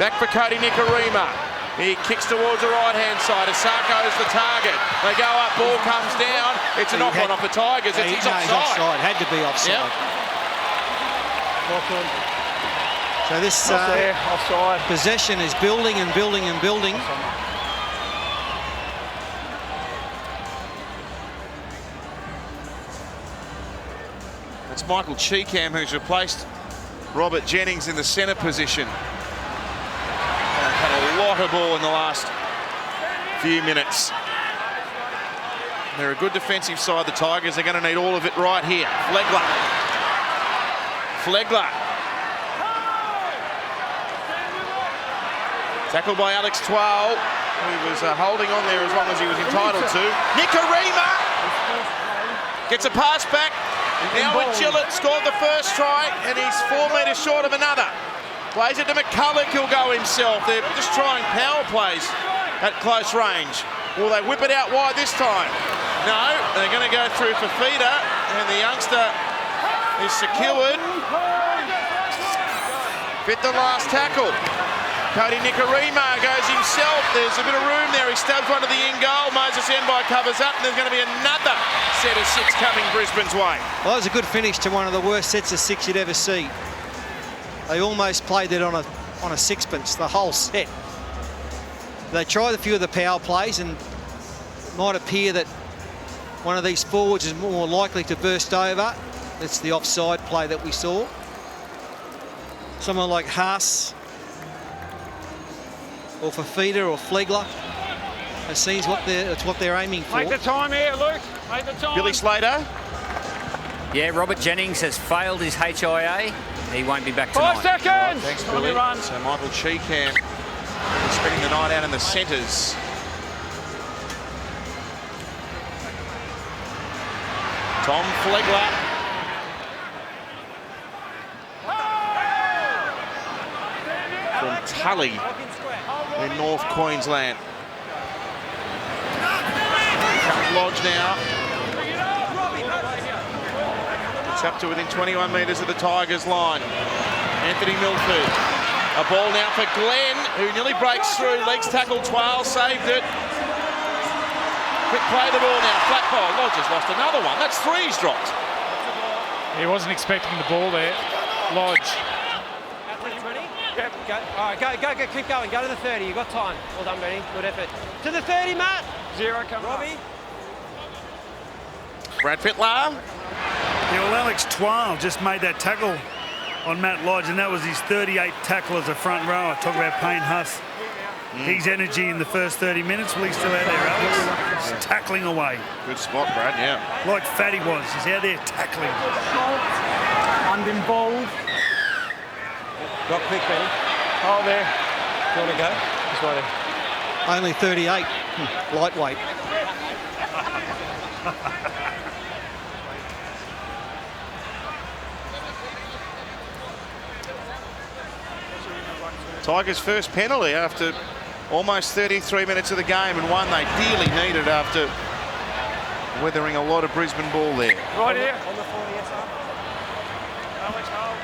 [SPEAKER 1] Back for Cody Nicarima. He kicks towards the right-hand side. Asako's the target. They go up, ball comes down. It's a knock-on off the Tigers. He's offside.
[SPEAKER 2] Had to be offside.
[SPEAKER 1] Yep.
[SPEAKER 2] So this
[SPEAKER 3] offside.
[SPEAKER 2] possession is building and building and building.
[SPEAKER 1] It's Michael Cheekham who's replaced Robert Jennings in the centre position. They've had a lot of ball in the last few minutes. They're a good defensive side, the Tigers. They're going to need all of it right here. Flegler. Tackled by Alex Twal, who was holding on there as long as he was entitled to. Nicarima gets a pass back. Now with Gillett, scored the first try, and he's 4 metres short of another. Plays it to McCulloch, he'll go himself. They're just trying power plays at close range. Will they whip it out wide this time? No, they're going to go through Fafita, and the youngster is secured. Fit the last tackle. Cody Nicarima goes himself. There's a bit of room there. He stabs one to the in goal. Moses Enby covers up, and there's going to be another set of 6 coming Brisbane's way.
[SPEAKER 2] Well, that was a good finish to one of the worst sets of 6 you'd ever see. They almost played it on a sixpence, the whole set. They tried a few of the power plays, and it might appear that one of these forwards is more likely to burst over. That's the offside play that we saw. Someone like Haas or Fafita or Flegler. It seems it's what they're aiming for.
[SPEAKER 3] Make the time here, Luke. Make the time.
[SPEAKER 1] Billy Slater.
[SPEAKER 9] Yeah, Robert Jennings has failed his HIA. He won't be back tonight.
[SPEAKER 3] 5 seconds.
[SPEAKER 1] Thanks, Billy. So Michael Cheekham spending the night out in the centres. Tom Flegler. From Tully in North Queensland. Lodge now. It's up to within 21 metres of the Tigers line. Anthony Milford. A ball now for Glenn, who nearly breaks through. Legs tackle, Twal saved it. Quick play the ball now. Flat ball. Lodge has lost another one. That's 3 he's dropped.
[SPEAKER 5] He wasn't expecting the ball there. Lodge.
[SPEAKER 7] Yep. Go. All right, go, keep going. Go to the 30. You've got time. Well done, Benny. Good effort. To the 30, Matt.
[SPEAKER 3] 0 coming
[SPEAKER 7] Robbie.
[SPEAKER 3] up.
[SPEAKER 1] Brad Fittler.
[SPEAKER 6] Yeah, well, Alex Twal just made that tackle on Matt Lodge, and that was his 38th tackle as a front row. I talk about Payne Huss. His energy in the first 30 minutes, well, he's still out there, Alex. He's tackling away.
[SPEAKER 1] Good spot, Brad, yeah.
[SPEAKER 6] Like Fatty was. He's out there tackling.
[SPEAKER 3] Uninvolved.
[SPEAKER 7] Got quick, Benny.
[SPEAKER 3] Oh, there.
[SPEAKER 7] Do you want to go? Just right there.
[SPEAKER 2] Only 38. Lightweight.
[SPEAKER 1] Tigers' first penalty after almost 33 minutes of the game, and one they dearly needed after weathering a lot of Brisbane ball there.
[SPEAKER 3] Right here.
[SPEAKER 7] On the 40, yes, sir.
[SPEAKER 3] Alex, hold.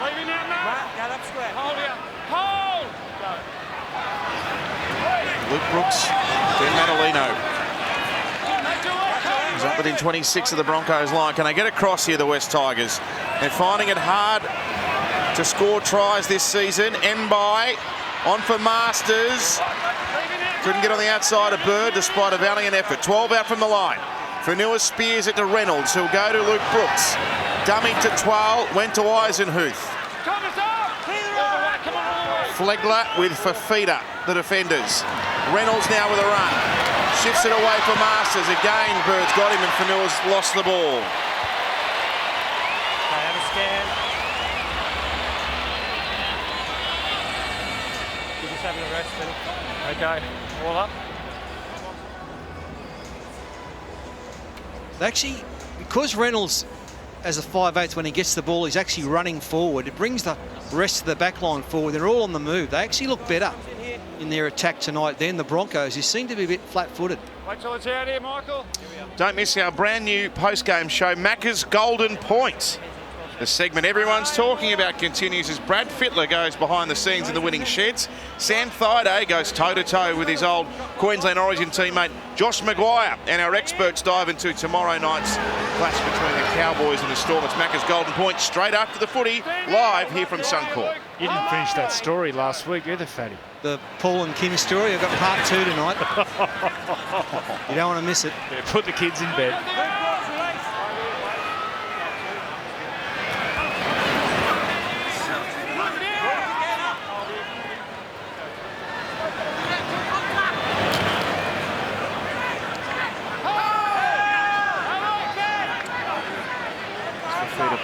[SPEAKER 3] Leaving out now.
[SPEAKER 7] Matt, get up square.
[SPEAKER 3] Hold here. Hold.
[SPEAKER 1] Luke Brooks, Ben Manolino. He's up within 26 of the Broncos line. Can they get across here, the West Tigers? They're finding it hard to score tries this season. Mbai on for Masters. Couldn't get on the outside of Bird despite a valiant effort. 12 out from the line. Fanua spears it to Reynolds, who'll go to Luke Brooks. Dummy to Twal, went to Eisenhuth. Flegler with Fafita, the defenders. Reynolds now with a run. Shifts it away for Masters. Again, Bird's got him and Fanua's lost the ball.
[SPEAKER 7] Okay, have a scan. You're just having a rest, Benny.
[SPEAKER 3] Okay. All up.
[SPEAKER 2] Actually, because Reynolds, as a 5/8, when he gets the ball, he's actually running forward. It brings the rest of the back line forward. They're all on the move. They actually look better in their attack tonight than the Broncos, who seem to be a bit flat-footed.
[SPEAKER 3] Wait till it's out here, Michael.
[SPEAKER 1] Don't miss our brand new post-game show, Macca's Golden Points. The segment everyone's talking about continues as Brad Fittler goes behind the scenes in the winning sheds. Sam Thaiday goes toe-to-toe with his old Queensland Origin teammate Josh Maguire. And our experts dive into tomorrow night's clash between the Cowboys and the Storm. It's Macca's Golden Points straight after the footy, live here from Suncorp.
[SPEAKER 5] You didn't finish that story last week either, Fatty.
[SPEAKER 2] The Paul and Kim story. I've got part 2 tonight. You don't want to miss it.
[SPEAKER 5] Yeah, put the kids in bed.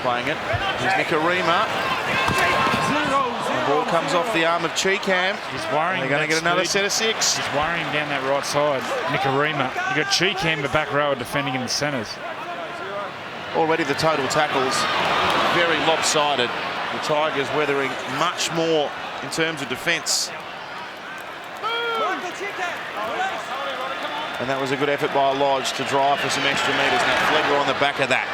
[SPEAKER 1] Playing it. Here's Nikarima. The ball comes off the arm of Cheekham.
[SPEAKER 5] He's worrying.
[SPEAKER 1] They're going to get another set of 6.
[SPEAKER 5] He's worrying down that right side. Nikarima. You got Cheekham, the back rower, defending in the centres.
[SPEAKER 1] Already the total tackles very lopsided. The Tigers weathering much more in terms of defence. And that was a good effort by Lodge to drive for some extra metres. Now Flegler on the back of that.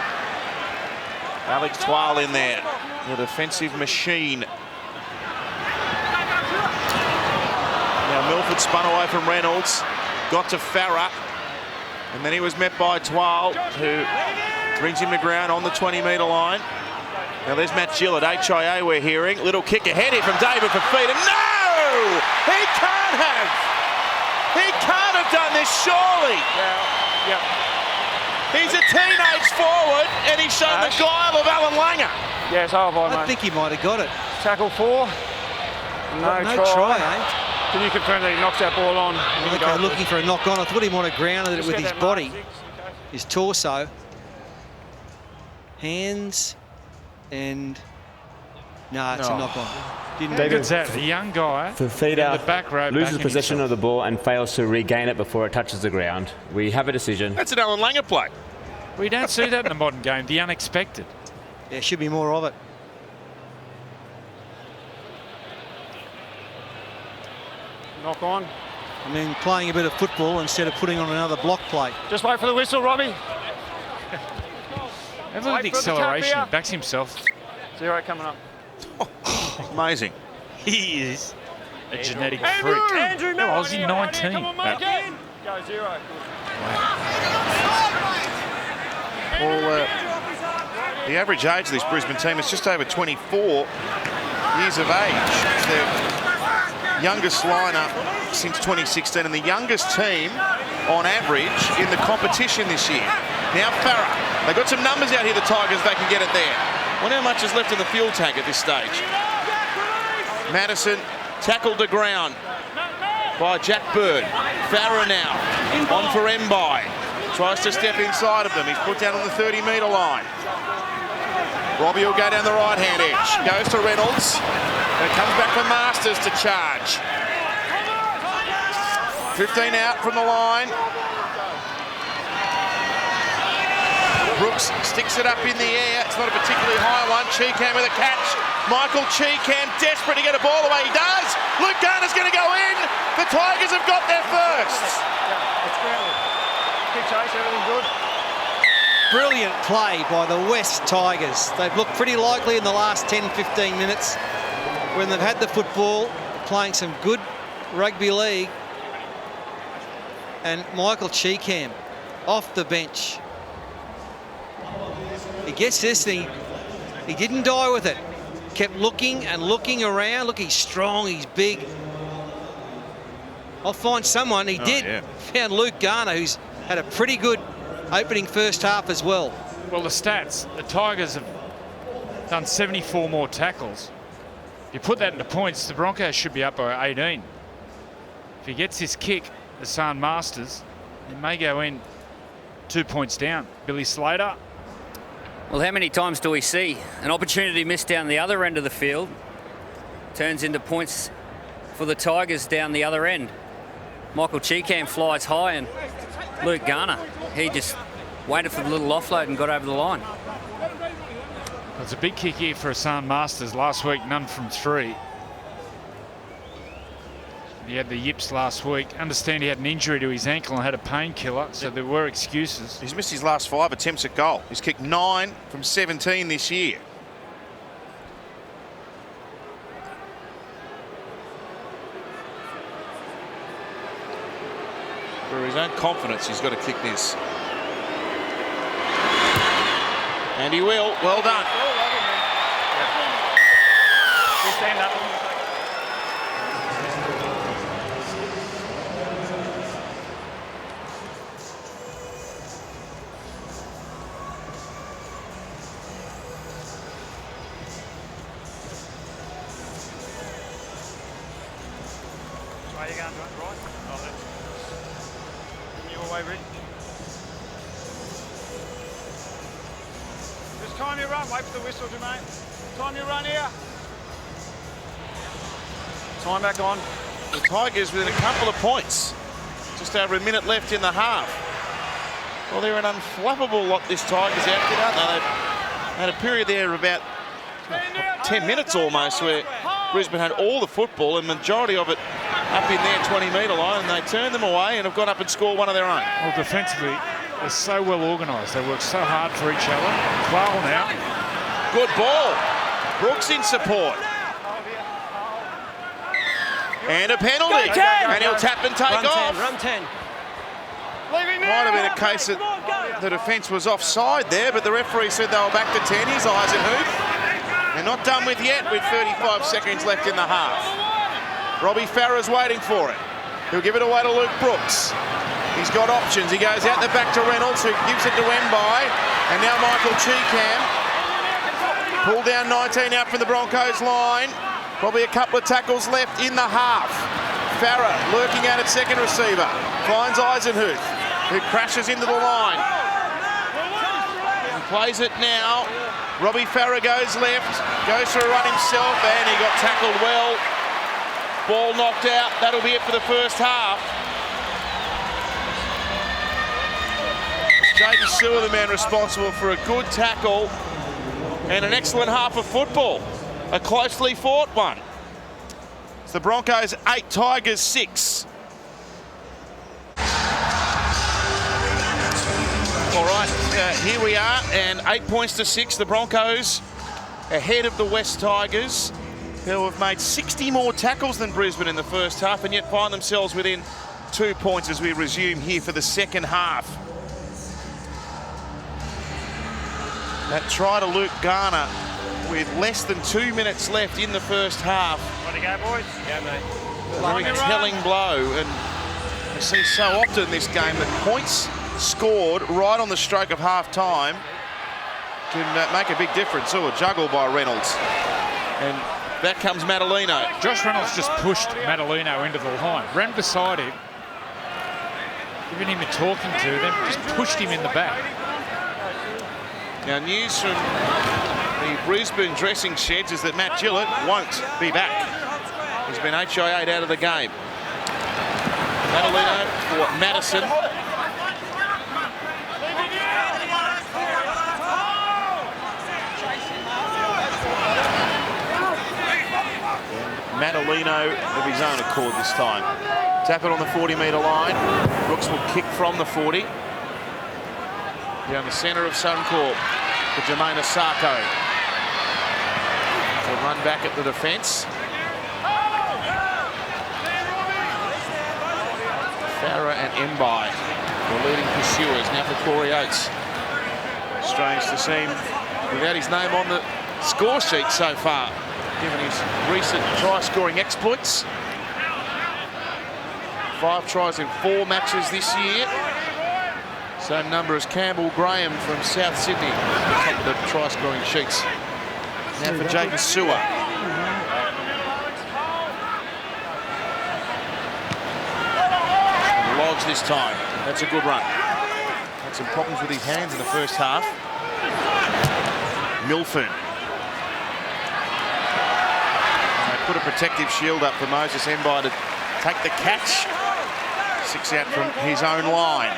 [SPEAKER 1] Alex Twal in there, the defensive machine. Now Milford spun away from Reynolds, got to Farah, and then he was met by Twal, who brings him to ground on the 20-metre line. Now there's Matt Gillett, HIA we're hearing. Little kick ahead here from David Fafita. No! He can't have! He can't have done this, surely!
[SPEAKER 3] Yeah.
[SPEAKER 1] He's a teenage forward, and he's shown the guile of Alan Langer.
[SPEAKER 3] Yes, hold on, mate.
[SPEAKER 2] I think he might have got it.
[SPEAKER 3] Tackle 4.
[SPEAKER 2] No try, eh?
[SPEAKER 3] Can you confirm that he knocks that ball on?
[SPEAKER 2] Okay, looking for a knock on. I thought he might have grounded it with his body, his torso. Hands And no, it's a knock on. Didn't
[SPEAKER 5] Look at that, the young guy
[SPEAKER 4] Fafita
[SPEAKER 5] in the back row
[SPEAKER 4] loses possession of the ball and fails to regain it before it touches the ground. We have a decision.
[SPEAKER 1] That's an Alan Langer play.
[SPEAKER 5] We don't see that in the modern game, the unexpected.
[SPEAKER 2] There should be more of it.
[SPEAKER 3] Knock on.
[SPEAKER 2] I mean, playing a bit of football instead of putting on another block play.
[SPEAKER 3] Just wait for the whistle, Robbie.
[SPEAKER 5] Have a look at the acceleration, he backs himself.
[SPEAKER 3] 0 coming up.
[SPEAKER 1] Amazing.
[SPEAKER 5] He is a genetic freak.
[SPEAKER 3] Andrew,
[SPEAKER 5] How old is he? 19.
[SPEAKER 3] Come on, mate. Go 0.
[SPEAKER 1] Well, the average age of this Brisbane team is just over 24 years of age. It's their youngest lineup since 2016 and the youngest team on average in the competition this year. Now Farah, they've got some numbers out here, the Tigers, they can get it there. Wonder how much is left in the fuel tank at this stage. Madison tackled to ground by Jack Bird. Farah now on for Mbai. Tries to step inside of them. He's put down on the 30-metre line. Robbie will go down the right-hand edge. Goes to Reynolds. And it comes back for Masters to charge. 15 out from the line. Brooks sticks it up in the air. It's not a particularly high one. Cheekham with a catch. Michael Cheekham desperate to get a ball away. He does. Luke Garner's going to go in. The Tigers have got their first.
[SPEAKER 3] Kick chase, everything good.
[SPEAKER 2] Brilliant play by the West Tigers. They've looked pretty likely in the last 10-15 minutes when they've had the football, playing some good rugby league. And Michael Cheekham off the bench. He gets this thing. He didn't die with it. Kept looking and looking around. Look, he's strong, he's big. I'll find someone. He did.
[SPEAKER 1] Yeah.
[SPEAKER 2] Found Luke Garner, who's had a pretty good opening first half as well.
[SPEAKER 5] Well, the stats, the Tigers have done 74 more tackles. You put that into points, the Broncos should be up by 18. If he gets this kick, Hassan Masters, he may go in 2 points down. Billy Slater.
[SPEAKER 9] Well, how many times do we see an opportunity missed down the other end of the field turns into points for the Tigers down the other end? Michael Cheekham flies high and Luke Garner, he just waited for the little offload and got over the line.
[SPEAKER 5] It's a big kick here for Hassan Masters. Last week, none from 3. He had the yips last week. Understand he had an injury to his ankle and had a painkiller, so there were excuses.
[SPEAKER 1] He's missed his last 5 attempts at goal. He's kicked 9 from 17 this year. For his own confidence, he's got to kick this. And he will. Well done.
[SPEAKER 3] Stand up. Why are you going to right? Oh, left. You away, Rick. Just time your run. Wait for the whistle, Jermaine. Time your run here. Time back on.
[SPEAKER 1] The Tigers within a couple of points. Just over a minute left in the half. Well, they're an unflappable lot, this Tigers outfit, aren't they? They've had a period there of about 10 minutes almost where Brisbane had all the football and majority of it up in their 20-metre line, and they turned them away and have gone up and scored one of their own.
[SPEAKER 5] Well, defensively, they're so well organised. They work so hard for each other. Clarl now.
[SPEAKER 1] Good ball. Brooks in support. And a penalty. And he'll tap and take off.
[SPEAKER 7] Run 10.
[SPEAKER 1] Might have been a case that the defence was offside there, but the referee said they were back to 10. His eyes and hoop. They're not done with yet with 35 seconds left in the half. Robbie Farah's waiting for it. He'll give it away to Luke Brooks. He's got options. He goes out the back to Reynolds, who gives it to Mbai. And now Michael Cheekham. Pulled down 19 out from the Broncos line. Probably a couple of tackles left in the half. Farah lurking out at second receiver. Finds Eisenhuth, who crashes into the line. Plays it now. Robbie Farah goes left. Goes for a run himself, and he got tackled well. Ball knocked out. That'll be it for the first half. Jaden Sewer, the man responsible for a good tackle and an excellent half of football. A closely fought one. It's the Broncos 8, Tigers 6. All right, here we are, and 8 points to 6. The Broncos ahead of the West Tigers, who have made 60 more tackles than Brisbane in the first half, and yet find themselves within 2 points as we resume here for the second half. That try to Luke Garner with less than 2 minutes left in the first half.
[SPEAKER 6] Want to go, boys?
[SPEAKER 7] Yeah, mate.
[SPEAKER 1] A very telling blow, and I see so often this game that points scored right on the stroke of half-time can make a big difference. Oh, a juggle by Reynolds. And back comes Madalino.
[SPEAKER 5] Josh Reynolds just pushed Madalino into the line, ran beside him, giving him a talking to, then just pushed him in the back.
[SPEAKER 1] Now, news from the Brisbane dressing sheds is that Matt Gillett won't be back. He's been HIA'd out of the game. Madalino for Madison. Madalino of his own accord this time. Tap it on the 40-metre line. Brooks will kick from the 40. Down the centre of Suncorp for Jermaine Asako. He'll run back at the defence. Farah and Mbai, the leading pursuers. Now for Corey Oates. Strange to see him without his name on the score sheet so far, given his recent try-scoring exploits. 5 tries in 4 matches this year. Same number as Campbell Graham from South Sydney, top of the try-scoring sheets. Now for Jaden Sewer. Lodge this time. That's a good run. Had some problems with his hands in the first half. Milford. And they put a protective shield up for Moses Mbai to take the catch. 6 out from his own line.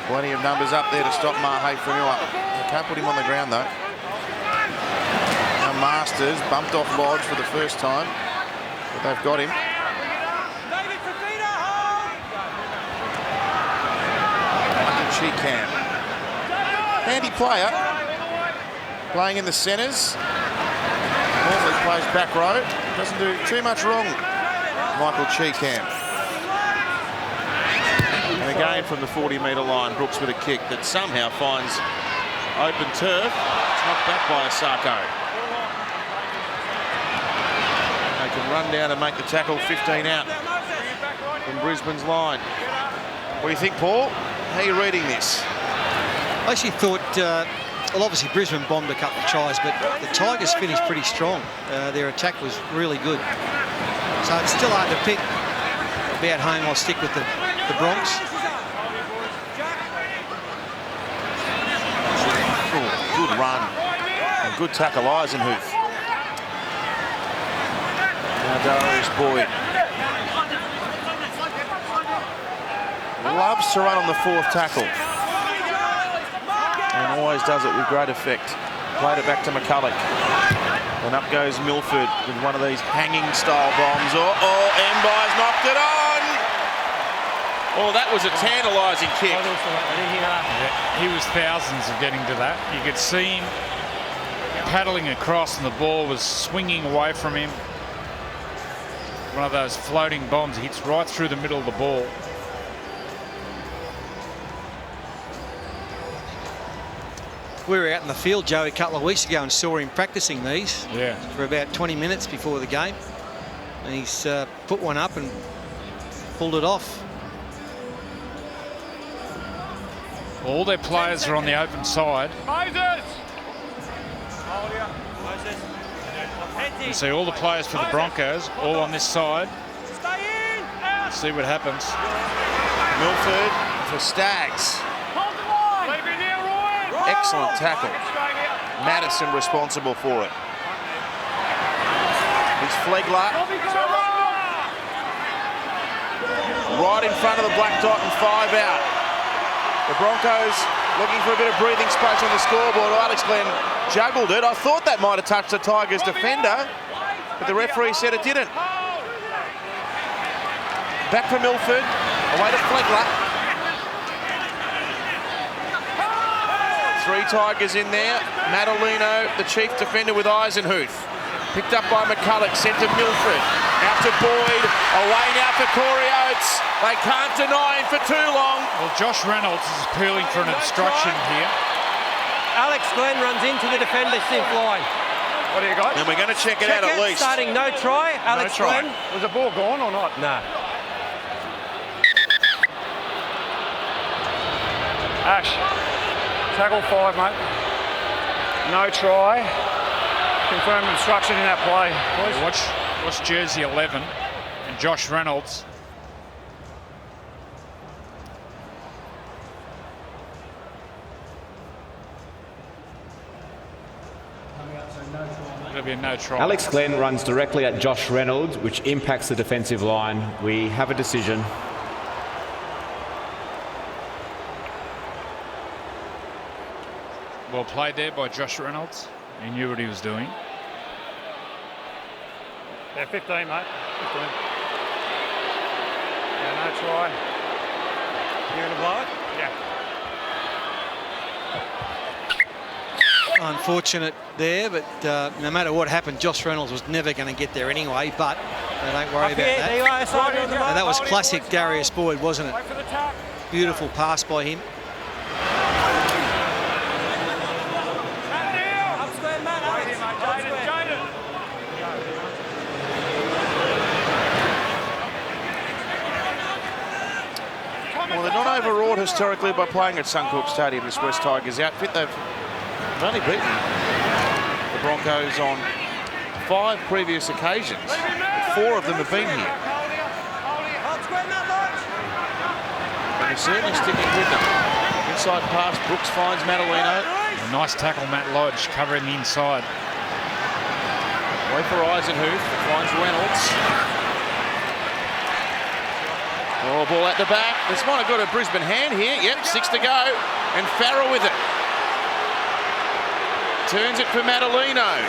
[SPEAKER 1] Plenty of numbers up there to stop Mahe Fanua. They can't put him on the ground though. Now Masters bumped off Lodge for the first time, but they've got him. Cheekham. Handy player. Playing in the centres. Normally plays back row. Doesn't do too much wrong, Michael Cheekham. And again from the 40-metre line, Brooks with a kick that somehow finds open turf. It's knocked back by Asako. They can run down and make the tackle. 15 out from Brisbane's line. What do you think, Paul? How are you reading this?
[SPEAKER 2] I actually thought, well, obviously Brisbane bombed a couple of tries, but the Tigers finished pretty strong. Their attack was really good. So it's still hard to pick. I'll be at home, I'll stick with the Bronx.
[SPEAKER 1] Good run. And good tackle, Eisenhuth. Now Darius Boyd. Loves to run on the 4th tackle. And always does it with great effect. Played it back to McCulloch. And up goes Milford with one of these hanging style bombs. Mbai's knocked it on. Oh, that was a tantalising kick.
[SPEAKER 5] Yeah, he was thousands of getting to that. You could see him paddling across and the ball was swinging away from him. One of those floating bombs. He hits right through the middle of the ball.
[SPEAKER 2] We were out in the field, Joe, a couple of weeks ago and saw him practicing these for about 20 minutes before the game. And he's put one up and pulled it off.
[SPEAKER 5] All their players are on the open side. You see all the players for the Broncos all on this side. See what happens.
[SPEAKER 1] Milford for Staggs. Excellent tackle. Madison responsible for it. It's Flegler. Right in front of the black dot and 5 out. The Broncos looking for a bit of breathing space on the scoreboard. Alex Glenn juggled it. I thought that might have touched the Tigers defender, but the referee said it didn't. Back for Milford, away to Flegler. 3 Tigers in there. Madalino, the chief defender with Eisenhuth. Picked up by McCulloch, sent to Milford. Out to Boyd, away now for Corey Oates. They can't deny him for too long.
[SPEAKER 5] Well, Josh Reynolds is appealing for an obstruction here.
[SPEAKER 7] Alex Glenn runs into the defensive line.
[SPEAKER 3] What do you got?
[SPEAKER 1] And we're going to check it out at least.
[SPEAKER 7] Starting no try, Alex Glenn.
[SPEAKER 3] Was the ball gone or not?
[SPEAKER 7] No.
[SPEAKER 3] Ash, tackle 5, mate. No try. Confirmed obstruction in that play, boys.
[SPEAKER 5] Watch jersey 11 and Josh Reynolds. It'll be a no try.
[SPEAKER 4] Alex Glenn runs directly at Josh Reynolds, which impacts the defensive line. We have a decision.
[SPEAKER 5] Well played there by Josh Reynolds. He knew what he was doing.
[SPEAKER 3] Yeah, 15, mate. 15. Yeah, no try.
[SPEAKER 7] You're going to blow it?
[SPEAKER 3] Yeah.
[SPEAKER 2] Unfortunate there, but no matter what happened, Josh Reynolds was never going to get there anyway, but don't worry about that.
[SPEAKER 7] There you are, side on the mark.
[SPEAKER 2] And that was classic Darius Boyd, wasn't it? Beautiful pass by him.
[SPEAKER 1] Well, they're not overawed historically by playing at Suncorp Stadium, this West Tigers outfit. They've only beaten the Broncos on 5 previous occasions. 4 of them have been here. And they're certainly sticking with them. Inside pass, Brooks finds Madalino.
[SPEAKER 5] A nice tackle, Matt Lodge, covering the inside.
[SPEAKER 1] Away for Eisenhuth, finds Reynolds. Oh, ball at the back. This might have got a Brisbane hand here. Yep, 6 to go. And Farrell with it. Turns it for Madalino.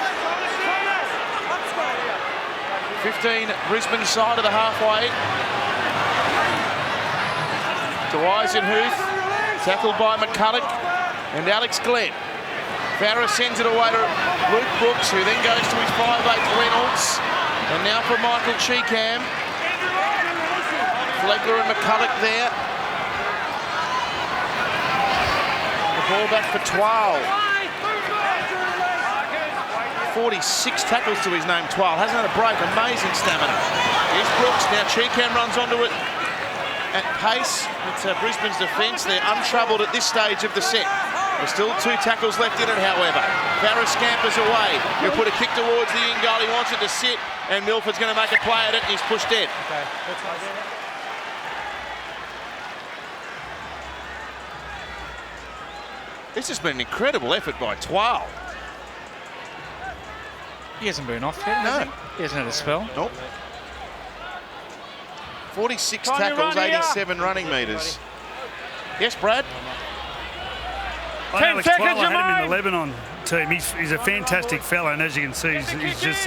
[SPEAKER 1] 15 Brisbane side of the halfway. To Eisenhuth. Tackled by McCulloch and Alex Glenn. Farrell sends it away to Luke Brooks, who then goes to his 5'8" Reynolds. And now for Michael Cheekham. Flegler and McCulloch there. The ball back for 12. 46 tackles to his name, 12. Hasn't had a break, amazing stamina. Here's Brooks, now Cheekham runs onto it at pace. It's Brisbane's defence. They're untroubled at this stage of the set. There's still 2 tackles left in it, however. Farrah scampers away. He'll put a kick towards the in goal. He wants it to sit, and Milford's going to make a play at it, and he's pushed dead.
[SPEAKER 7] Okay, that's right.
[SPEAKER 1] This has been an incredible effort by 12.
[SPEAKER 5] He hasn't been off yet, has he? He hasn't had a spell.
[SPEAKER 1] Nope. 46 tackles, 87 running metres. Yes, Brad?
[SPEAKER 6] 10 seconds, I had him in the Lebanon team. He's a fantastic fella, and as you can see, he's just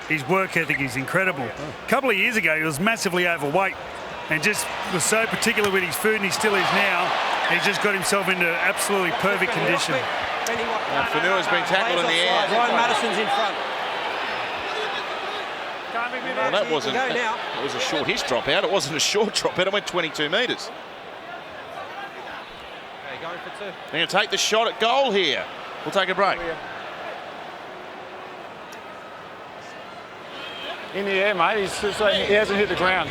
[SPEAKER 6] his work ethic is incredible. A couple of years ago, he was massively overweight and just was so particular with his food, and he still is now. He's just got himself into absolutely perfect condition.
[SPEAKER 1] Fanua's been tackled in the air.
[SPEAKER 7] Ryan Madison's in front.
[SPEAKER 1] Well, that wasn't. It was a short hiss drop out. It wasn't a short drop out. It went 22 metres.
[SPEAKER 7] Okay, going for 2.
[SPEAKER 1] They're going to take the shot at goal here. We'll take a break.
[SPEAKER 3] In the air, mate. He hasn't hit the ground.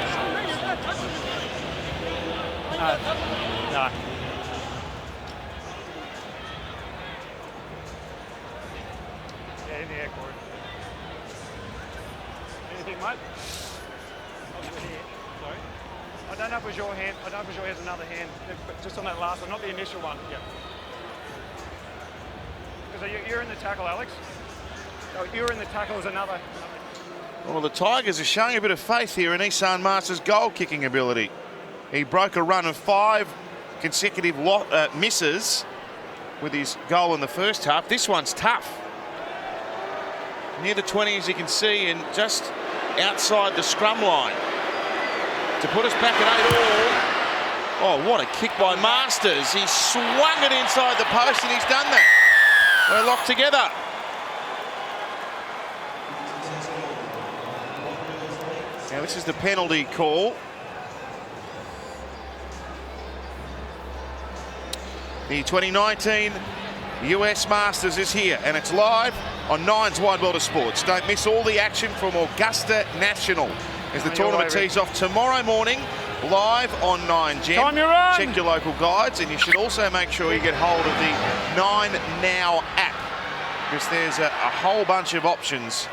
[SPEAKER 3] No. Yeah, in the air, Corey. Anything, mate? Sorry? don't know if it was your hand. I don't know if it was your hand, another hand. But just on that last one, not the initial one. Yeah. Because you're in the tackle, Alex. Oh, you're in the tackle as another.
[SPEAKER 1] Well, the Tigers are showing a bit of faith here in Isan Masters' goal-kicking ability. He broke a run of 5 consecutive misses with his goal in the first half. This one's tough. Near the 20, as you can see, and just outside the scrum line. To put us back at 8 all. Oh, what a kick by Masters. He swung it inside the post and he's done that. We're locked together. Now this is the penalty call. The 2019 US Masters is here and it's live on Nine's Wide World of Sports. Don't miss all the action from Augusta National as the tournament tees off tomorrow morning live on 9 Gem. Check your local guides and you should also make sure you get hold of the 9 Now app because there's a whole bunch of options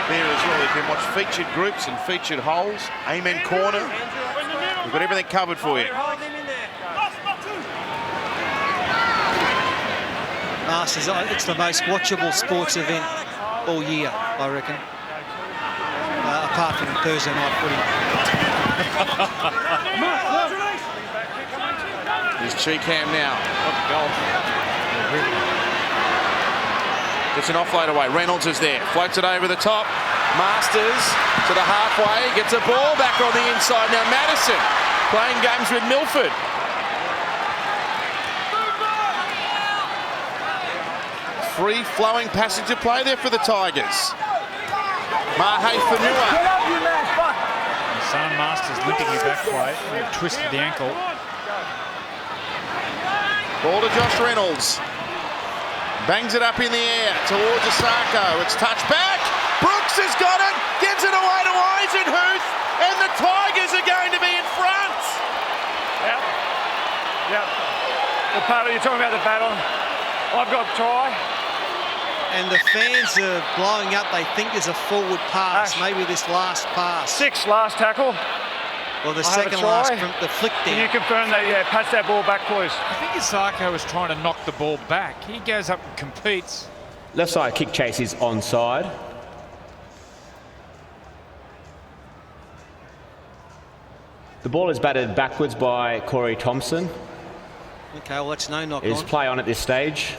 [SPEAKER 1] there as well. You can watch featured groups and featured holes. Amen Corner. We've got everything covered for you.
[SPEAKER 2] Masters, it's the most watchable sports event all year, I reckon. Apart from Thursday night footy.
[SPEAKER 1] Here's Cheekham now. Gets an offload away. Reynolds is there. Floats it over the top. Masters to the halfway. Gets a ball back on the inside. Now Madison playing games with Milford. Free-flowing passage of play there for the Tigers. Mahe Fanua.
[SPEAKER 5] Son Masters limping his back plate. Twisted the ankle.
[SPEAKER 1] Ball to Josh Reynolds. Bangs it up in the air towards Osako. It's touched back. Brooks has got it. Gives it away to Eisenhuth. And the Tigers are going to be in front.
[SPEAKER 3] Yep. Yep. The battle, you're talking about the battle. I've got try.
[SPEAKER 2] And the fans are blowing up. They think there's a forward pass. Maybe this last pass.
[SPEAKER 3] 6 last tackle.
[SPEAKER 2] Well, the second last from the flick down.
[SPEAKER 3] Can you confirm that? Yeah, pass that ball back, please.
[SPEAKER 5] I think Osako was trying to knock the ball back. He goes up and competes.
[SPEAKER 4] Left side kick chase is onside. The ball is batted backwards by Corey Thompson.
[SPEAKER 2] Okay, well, that's no knock
[SPEAKER 4] There's
[SPEAKER 2] on.
[SPEAKER 4] play on at this stage.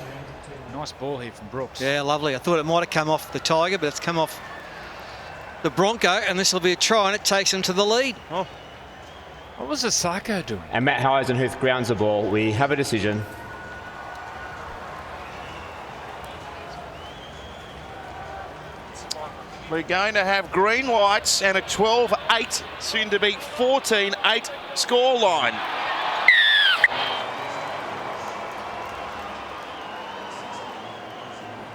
[SPEAKER 5] Nice ball here from Brooks.
[SPEAKER 2] Yeah, lovely. I thought it might have come off the Tiger, but it's come off the Bronco, and this will be a try, and it takes him to the lead.
[SPEAKER 5] Oh. What was Osako doing?
[SPEAKER 4] And Matt Eisenhuth grounds the ball. We have a decision.
[SPEAKER 1] We're going to have green lights and a 12-8, soon to be 14-8 scoreline.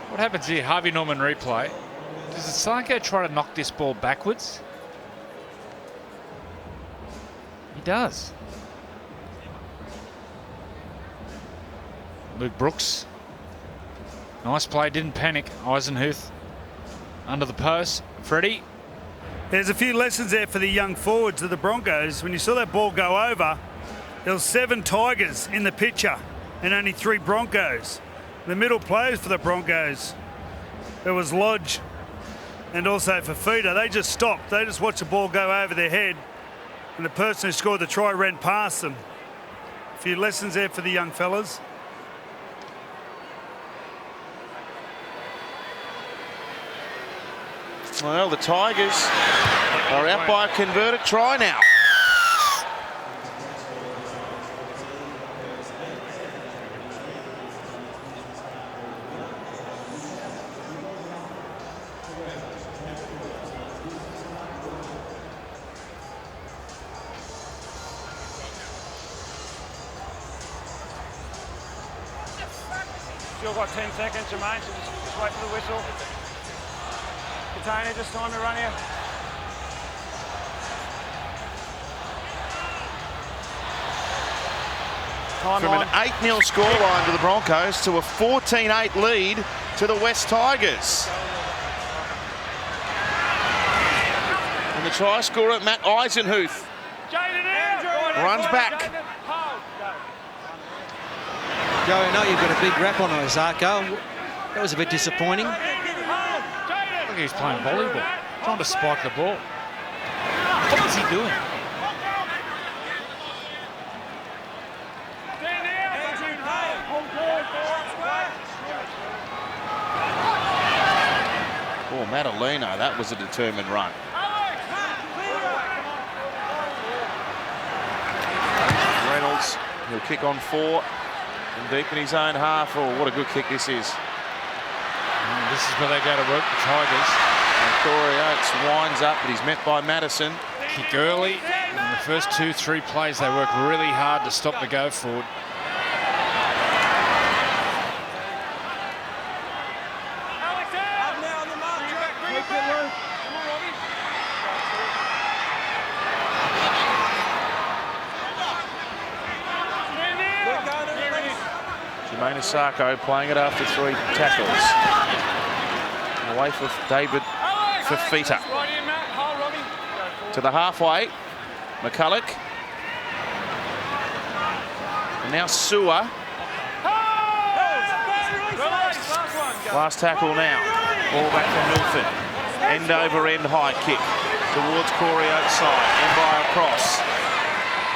[SPEAKER 5] What happens here? Harvey Norman replay. Does Osako try to knock this ball backwards? He does. Luke Brooks. Nice play, didn't panic. Eisenhuth under the post. Freddie.
[SPEAKER 6] There's a few lessons there for the young forwards of the Broncos. When you saw that ball go over, there was 7 Tigers in the picture and only 3 Broncos. The middle players for the Broncos, there was Lodge and also Fafita. They just stopped. They just watched the ball go over their head and the person who scored the try ran past them. A few lessons there for the young fellas.
[SPEAKER 1] Well, the Tigers are out by a converted try now.
[SPEAKER 3] Still got 10 seconds, Jermaine, so just wait for the whistle. Container, just time to run here. Time
[SPEAKER 1] From an 8-0 scoreline to the Broncos to a 14-8 lead to the West Tigers. And the try scorer, Matt Eisenhuth, Runs back.
[SPEAKER 2] Joe, I know you've got a big rap on Ozarko. That was a bit disappointing.
[SPEAKER 5] Look, he's playing volleyball, trying to spike the ball. What is he doing?
[SPEAKER 1] Oh, Madaleno, that was a determined run. Reynolds, he'll kick on 4 and deep in his own half. Oh, what a good kick this is.
[SPEAKER 5] This is where they go to work, the Tigers.
[SPEAKER 1] And Corey Oates winds up, but he's met by Madison.
[SPEAKER 5] Kick early. In the first 2-3 plays, they work really hard to stop the go forward.
[SPEAKER 1] Jermaine Asako playing it after 3 tackles. Away for David Fafita. To the halfway, McCulloch. And now Sewer. Last tackle now. Ball back to Milford. End over end high kick towards Corey Oates' side. In by a cross.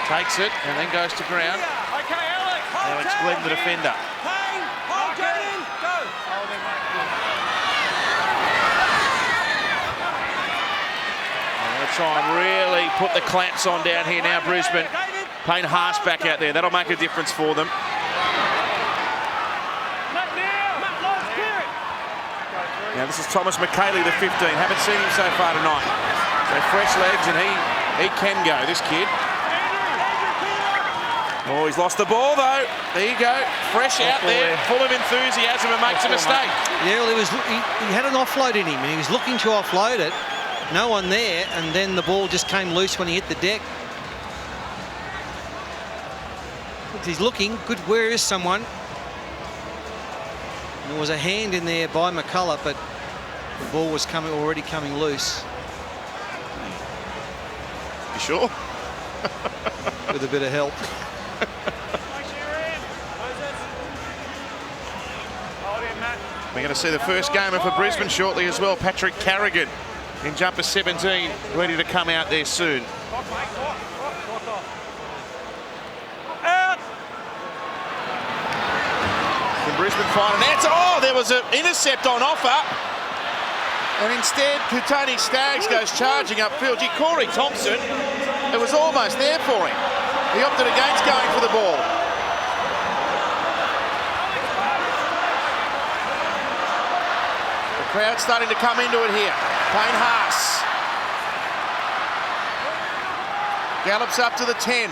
[SPEAKER 1] Takes it and then goes to ground. Now it's Glenn, the defender. Try and really put the clamps on down here now, Brisbane. Payne Haas back out there. That'll make a difference for them. Now this is Thomas McKaylee, the 15. Haven't seen him so far tonight. So fresh legs, and he can go, this kid. Oh, he's lost the ball though. There you go. Fresh out there, full of enthusiasm, and makes a mistake.
[SPEAKER 2] Yeah, well, he had an offload in him, and he was looking to offload it. No one there, and then the ball just came loose when he hit the deck. He's looking good. Where is someone? There was a hand in there by McCulloch, but the ball was already coming loose.
[SPEAKER 1] You sure?
[SPEAKER 2] With a bit of help.
[SPEAKER 1] We're going to see the first gamer for Brisbane shortly as well. Patrick Carrigan in jumper 17, ready to come out there soon. Can Brisbane find an answer? Oh, there was an intercept on offer. And instead, Tony Staggs goes charging upfield. Gee, Corey Thompson, it was almost there for him. He opted against going for the ball. The crowd's starting to come into it here. Payne Haas gallops up to the 10.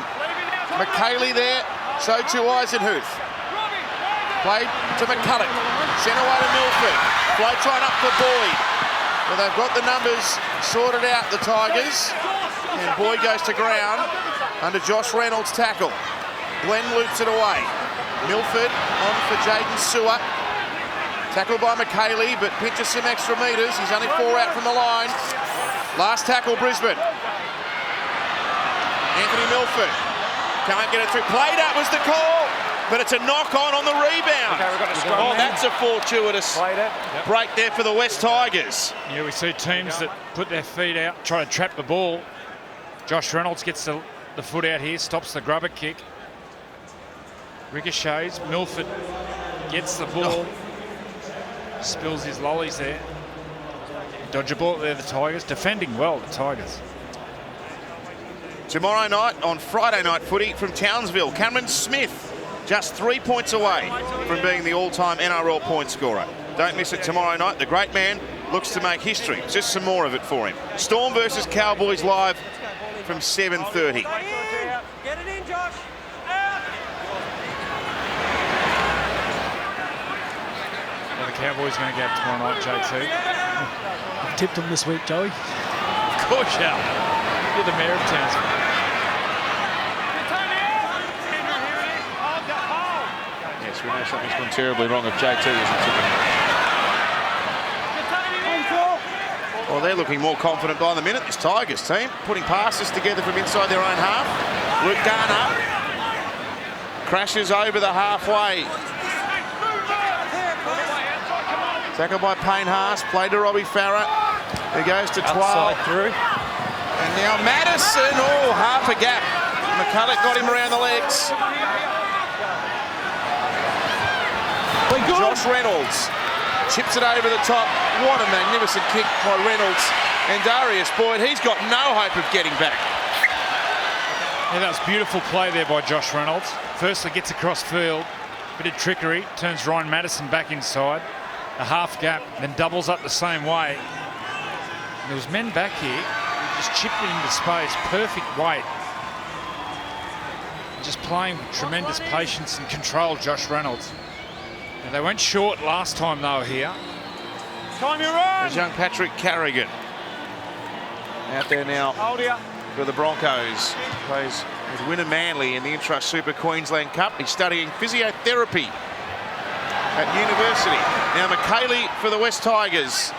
[SPEAKER 1] McKaylee there, so too Eisenhuth. Played to McCulloch. Sent away to Milford. Floats right up for Boyd. Well, they've got the numbers sorted out, the Tigers. And Boyd goes to ground under Josh Reynolds' tackle. Glenn loops it away. Milford on for Jaden Sewer. Tackled by McKaylee, but pinches some extra metres. He's only 4 out from the line. Last tackle, Brisbane. Anthony Milford. Can't get it through. Play, that was the call. But it's a knock-on the rebound. Oh, that's a fortuitous break there for the West Tigers.
[SPEAKER 5] Yeah, we see teams that put their feet out, try to trap the ball. Josh Reynolds gets the foot out here, stops the grubber kick. Ricochets. Milford gets the ball. Spills his lollies there. Dodge a ball there, the Tigers. Defending well, the Tigers.
[SPEAKER 1] Tomorrow night on Friday Night Footy from Townsville, Cameron Smith just 3 points away from being the all-time NRL point scorer. Don't miss it tomorrow night. The great man looks to make history. Just some more of it for him. Storm versus Cowboys live from 7:30.
[SPEAKER 7] Get it in, Josh.
[SPEAKER 5] Are the Cowboys going to go tomorrow night, JT?
[SPEAKER 8] I've tipped them this week, Joey.
[SPEAKER 5] Of course you are. You're the mayor of Townsville.
[SPEAKER 1] Yes, we know something's gone terribly wrong if JT isn't tipping. Well, they're looking more confident by the minute, this Tigers team, putting passes together from inside their own half. Luke Garner crashes over the halfway. Tackled by Payne Haas, played to Robbie Farah. He goes to 12.
[SPEAKER 7] Through.
[SPEAKER 1] And now Madison, oh, half a gap. McCulloch got him around the legs. Josh Reynolds chips it over the top. What a magnificent kick by Reynolds. And Darius Boyd, he's got no hope of getting back.
[SPEAKER 5] Yeah, that was beautiful play there by Josh Reynolds. Firstly gets across field, bit of trickery, turns Ryan Madison back inside. A half gap, then doubles up the same way. And there was men back here who just chipped it into space, perfect weight. Just playing with tremendous patience and control, Josh Reynolds. And they went short last time they were here.
[SPEAKER 3] Time you run!
[SPEAKER 1] There's young Patrick Carrigan out there now for the Broncos. Plays with Winner Manly in the Intrust Super Queensland Cup. He's studying physiotherapy at university. Now McKaylee for the West Tigers.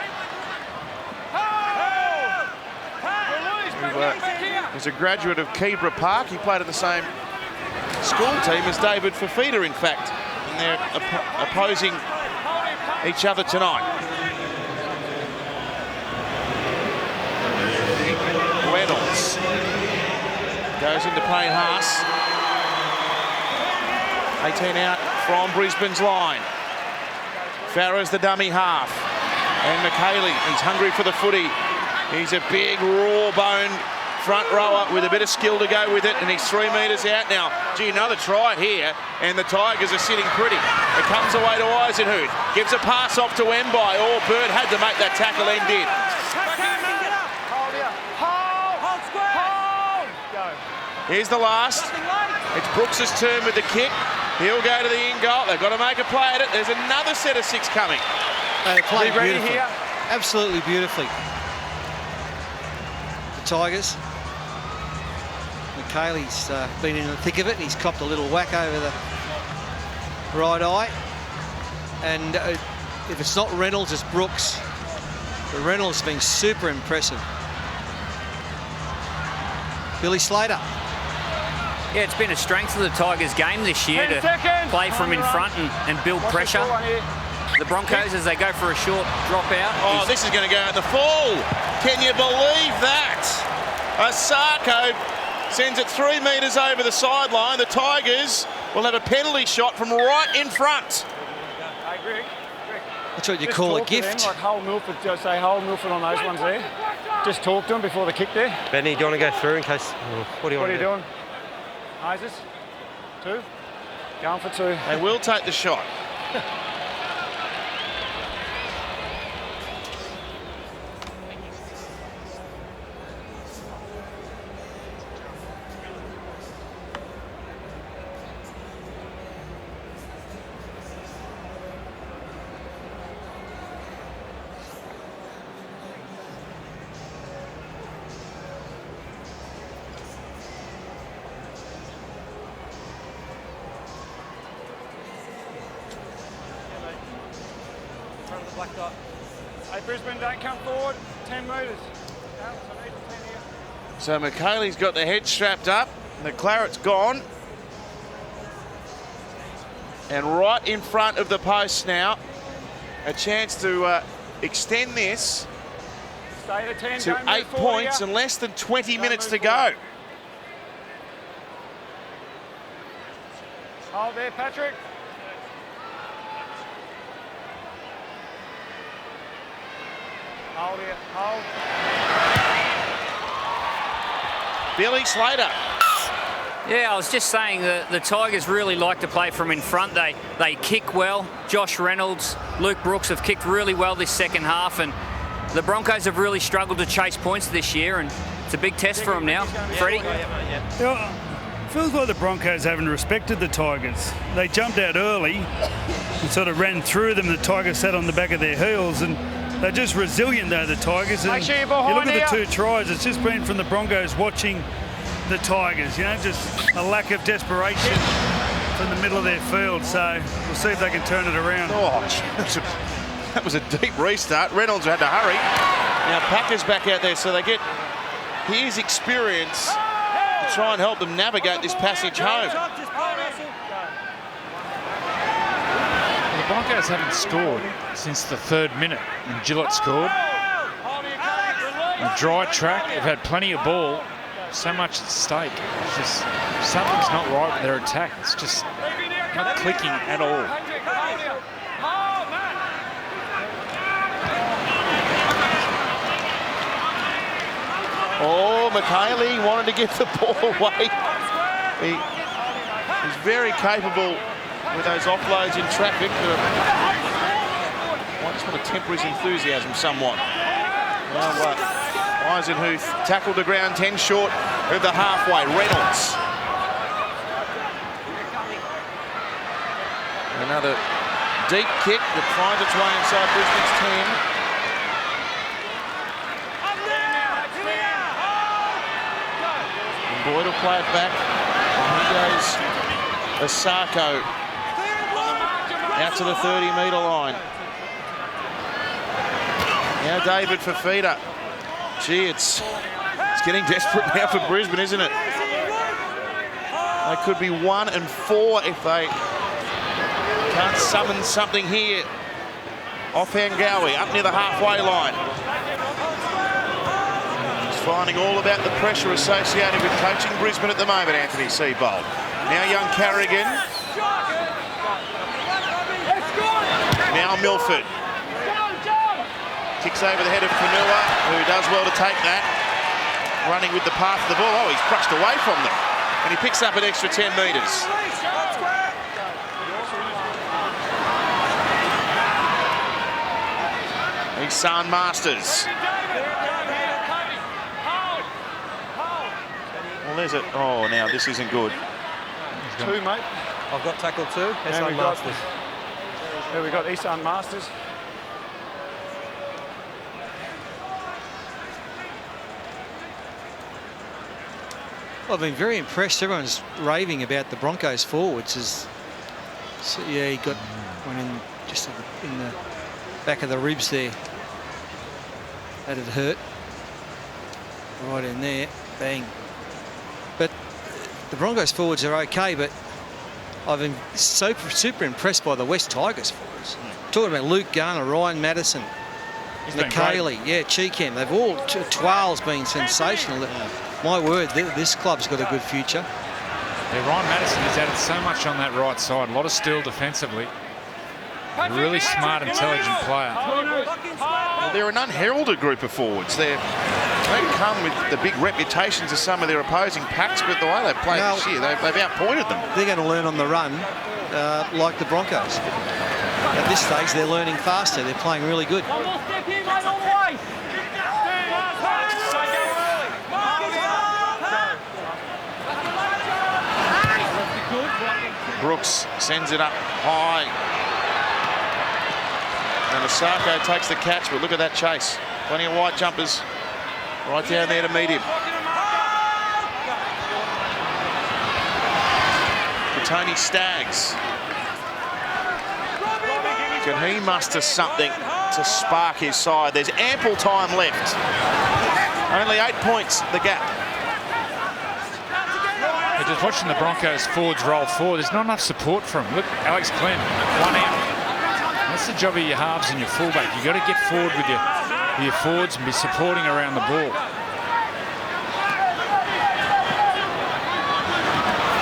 [SPEAKER 1] He's a graduate of Keebra Park. He played at the same school team as David Fafita, in fact. And they're opposing each other tonight. Reynolds goes into Payne Haas. 18 out from Brisbane's line. Farah's the dummy half. And McKaylee, he's hungry for the footy. He's a big, raw-boned front rower with a bit of skill to go with it, and he's 3 metres out now. Gee, another try here, and the Tigers are sitting pretty. It comes away to Eisenhuth. Gives a pass off to Mbai. Oh, Bird had to make that tackle and did. Here's the last. It's Brooks' turn with the kick. He'll go to the in goal. They've got to make a play at it. There's another set of 6 coming.
[SPEAKER 2] They play beautifully. Absolutely beautifully. The Tigers. McKaylee's been in the thick of it. He's copped a little whack over the right eye. And if it's not Reynolds, it's Brooks. But Reynolds has been super impressive. Billy Slater.
[SPEAKER 9] Yeah, it's been a strength of the Tigers' game this year to play from in front and build pressure. The Broncos, as they go for a short drop out.
[SPEAKER 1] Oh, this is going to go at the full. Can you believe that? Asako sends it 3 metres over the sideline. The Tigers will have a penalty shot from right in front.
[SPEAKER 3] Hey, Greg.
[SPEAKER 2] That's what you call a gift.
[SPEAKER 3] Like hold Milford, just say hold Milford on those ones there. Just talk to him before the kick there.
[SPEAKER 7] Benny, do you want to go through in case? What do you want to do?
[SPEAKER 3] Doing? Isis, 2. Going for 2.
[SPEAKER 1] They will take the shot.
[SPEAKER 3] Hey, Brisbane, don't come forward. 10 metres.
[SPEAKER 1] So McKaylee's got the head strapped up. The claret's gone. And right in front of the post now, a chance to extend this
[SPEAKER 3] Stay to 10,
[SPEAKER 1] to 8 points and less than 20 minutes to go.
[SPEAKER 3] Hold there, Patrick. Hold here, hold.
[SPEAKER 1] Billy Slater.
[SPEAKER 9] Yeah, I was just saying that the Tigers really like to play from in front. They kick well. Josh Reynolds, Luke Brooks have kicked really well this second half, and the Broncos have really struggled to chase points this year, and it's a big test for them now. Freddie?
[SPEAKER 6] Feels like the Broncos haven't respected the Tigers. They jumped out early and sort of ran through them. The Tigers sat on the back of their heels, and they're just resilient, though, the Tigers. And
[SPEAKER 3] Make sure you're
[SPEAKER 6] you look
[SPEAKER 3] behind
[SPEAKER 6] at the 2 tries, it's just been from the Broncos watching the Tigers, you know, just a lack of desperation from the middle of their field. So we'll see if they can turn it around.
[SPEAKER 1] Oh, that was a deep restart. Reynolds had to hurry. Now Packer's back out there, so they get his experience to try and help them navigate this passage home.
[SPEAKER 5] The Broncos haven't scored since the 3rd minute when Gillett scored. A dry track, they've had plenty of ball, so much at stake. It's just something's not right with their attack. It's just not clicking at all.
[SPEAKER 1] Oh, McHaley wanted to get the ball away. He's very capable with those offloads in traffic. I just want to temper his enthusiasm somewhat. Eisenhuth tackled the ground 10 short of the halfway. Reynolds. Another deep kick that finds its way inside Brisbane's 10. Boyd will play it back. And he goes Asako out to the 30-metre line. Now David Fafita. Gee, it's getting desperate now for Brisbane, isn't it? They could be 1 and 4 if they can't summon something here. Off Hangawi, up near the halfway line. Finding all about the pressure associated with coaching Brisbane at the moment, Anthony Seibold. Now young Carrigan. Now Milford. Kicks over the head of Fanua, who does well to take that. Running with the path of the ball. Oh, he's brushed away from them. And he picks up an extra 10 metres. Ihsan Masters. Well, there's it. Oh, now this isn't good.
[SPEAKER 3] 2, mate.
[SPEAKER 7] I've got tackle 2. Ihsan Masters.
[SPEAKER 3] There we got Ihsan Masters.
[SPEAKER 2] Well, I've been very impressed. Everyone's raving about the Broncos forwards. Yeah, he got one in just in the back of the ribs there. That had hurt. Right in there. Bang. But the Broncos forwards are okay, but I've been super impressed by the West Tigers forwards. Talking about Luke Garner, Ryan Madison, McHaley, Cheekham. They've all, Twal's been sensational. My word, this club's got a good future.
[SPEAKER 5] Yeah, Ryan Madison has added so much on that right side. A lot of steel defensively. A really smart, intelligent player.
[SPEAKER 1] Well, they're an unheralded group of forwards. They come with the big reputations of some of their opposing packs, but the way they've played this year, they've outpointed them.
[SPEAKER 2] They're going to learn on the run like the Broncos. At this stage, they're learning faster. They're playing really good.
[SPEAKER 1] Brooks sends it up high. And Asako takes the catch, but look at that chase. Plenty of white jumpers right down there to meet him. Tony Staggs. Can he muster something to spark his side? There's ample time left. Only 8 points, the gap.
[SPEAKER 5] Just watching the Broncos forwards roll forward, there's not enough support for him. Look, Alex Clem, 1 out. That's the job of your halves and your fullback. You've got to get forward with your forwards and be supporting around the ball.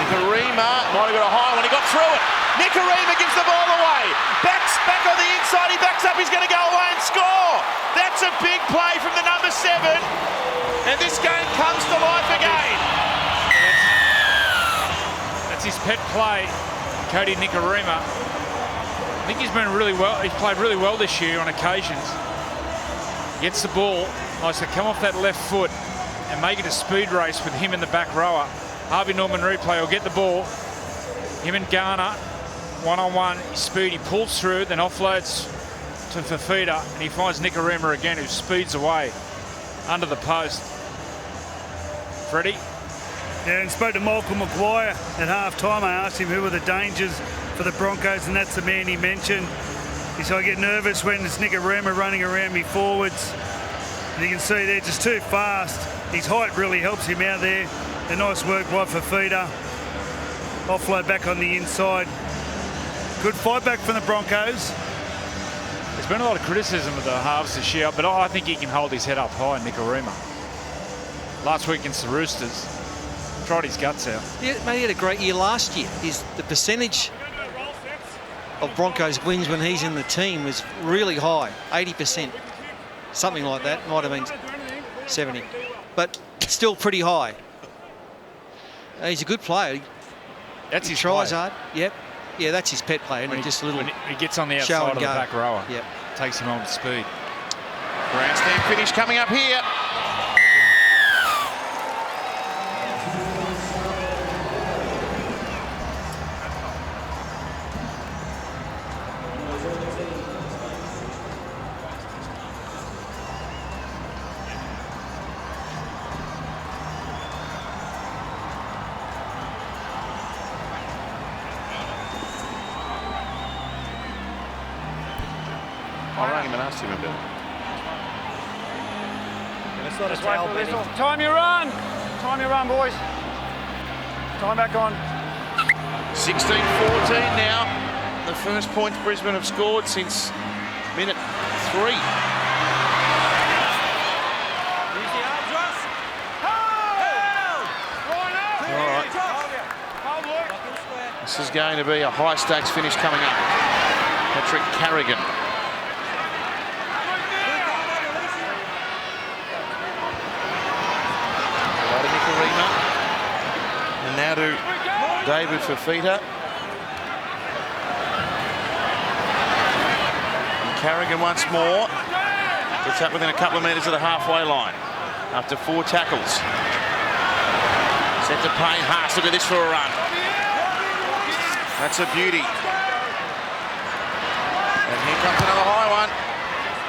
[SPEAKER 1] Nikorima might have got a high one. He got through it. Nikorima gives the ball away. Back on the inside. He backs up. He's going to go away and score. That's a big play from the number 7. And this game comes to life again.
[SPEAKER 5] That's his pet play, Cody Nikorima. I think he's been really well. He's played really well this year on occasions. Gets the ball, likes to come off that left foot and make it a speed race with him in the back rower. Harvey Norman replay will get the ball. Him and Garner, one-on-one, speed. He pulls through, then offloads to Fafita, and he finds Nikorima again, who speeds away under the post. Freddie?
[SPEAKER 6] Yeah, and spoke to Michael Maguire at half-time. I asked him who were the dangers for the Broncos, and that's the man he mentioned. He said, I get nervous when it's Nikorima running around me forwards. And you can see they're just too fast. His height really helps him out there. A nice work wide for Feeder. Offload back on the inside. Good fight back from the Broncos.
[SPEAKER 5] There's been a lot of criticism of the halves this year, but I think he can hold his head up high, Nikorima. Last week against the Roosters, tried his guts out.
[SPEAKER 2] Yeah, mate, he had a great year last year. The percentage of Broncos wins when he's in the team was really high, 80%. Something like that. Might have been 70. But still pretty high. He's a good player.
[SPEAKER 5] That's his
[SPEAKER 2] tries
[SPEAKER 5] player.
[SPEAKER 2] hard. Yep. Yeah, that's his pet player. And just a little
[SPEAKER 5] when he gets on the
[SPEAKER 2] show
[SPEAKER 5] outside
[SPEAKER 2] and
[SPEAKER 5] of the
[SPEAKER 2] go.
[SPEAKER 5] back rower.
[SPEAKER 2] Yep.
[SPEAKER 5] Takes him on to speed.
[SPEAKER 1] Grandstand finish coming up here. I rang him and asked him about it.
[SPEAKER 3] Just wait for the whistle. Time your run. Time your run, boys. Time back on.
[SPEAKER 1] 16-14 now. The first points Brisbane have scored since minute 3.
[SPEAKER 7] Use the arms, Ross.
[SPEAKER 1] All right. This is going to be a high-stakes finish coming up. Patrick Carrigan. And now to David Fafita. And Carrigan once more. Gets up within a couple of metres of the halfway line. After 4 tackles. Set to Payne Haas. Look at this for a run. That's a beauty. And here comes another high one.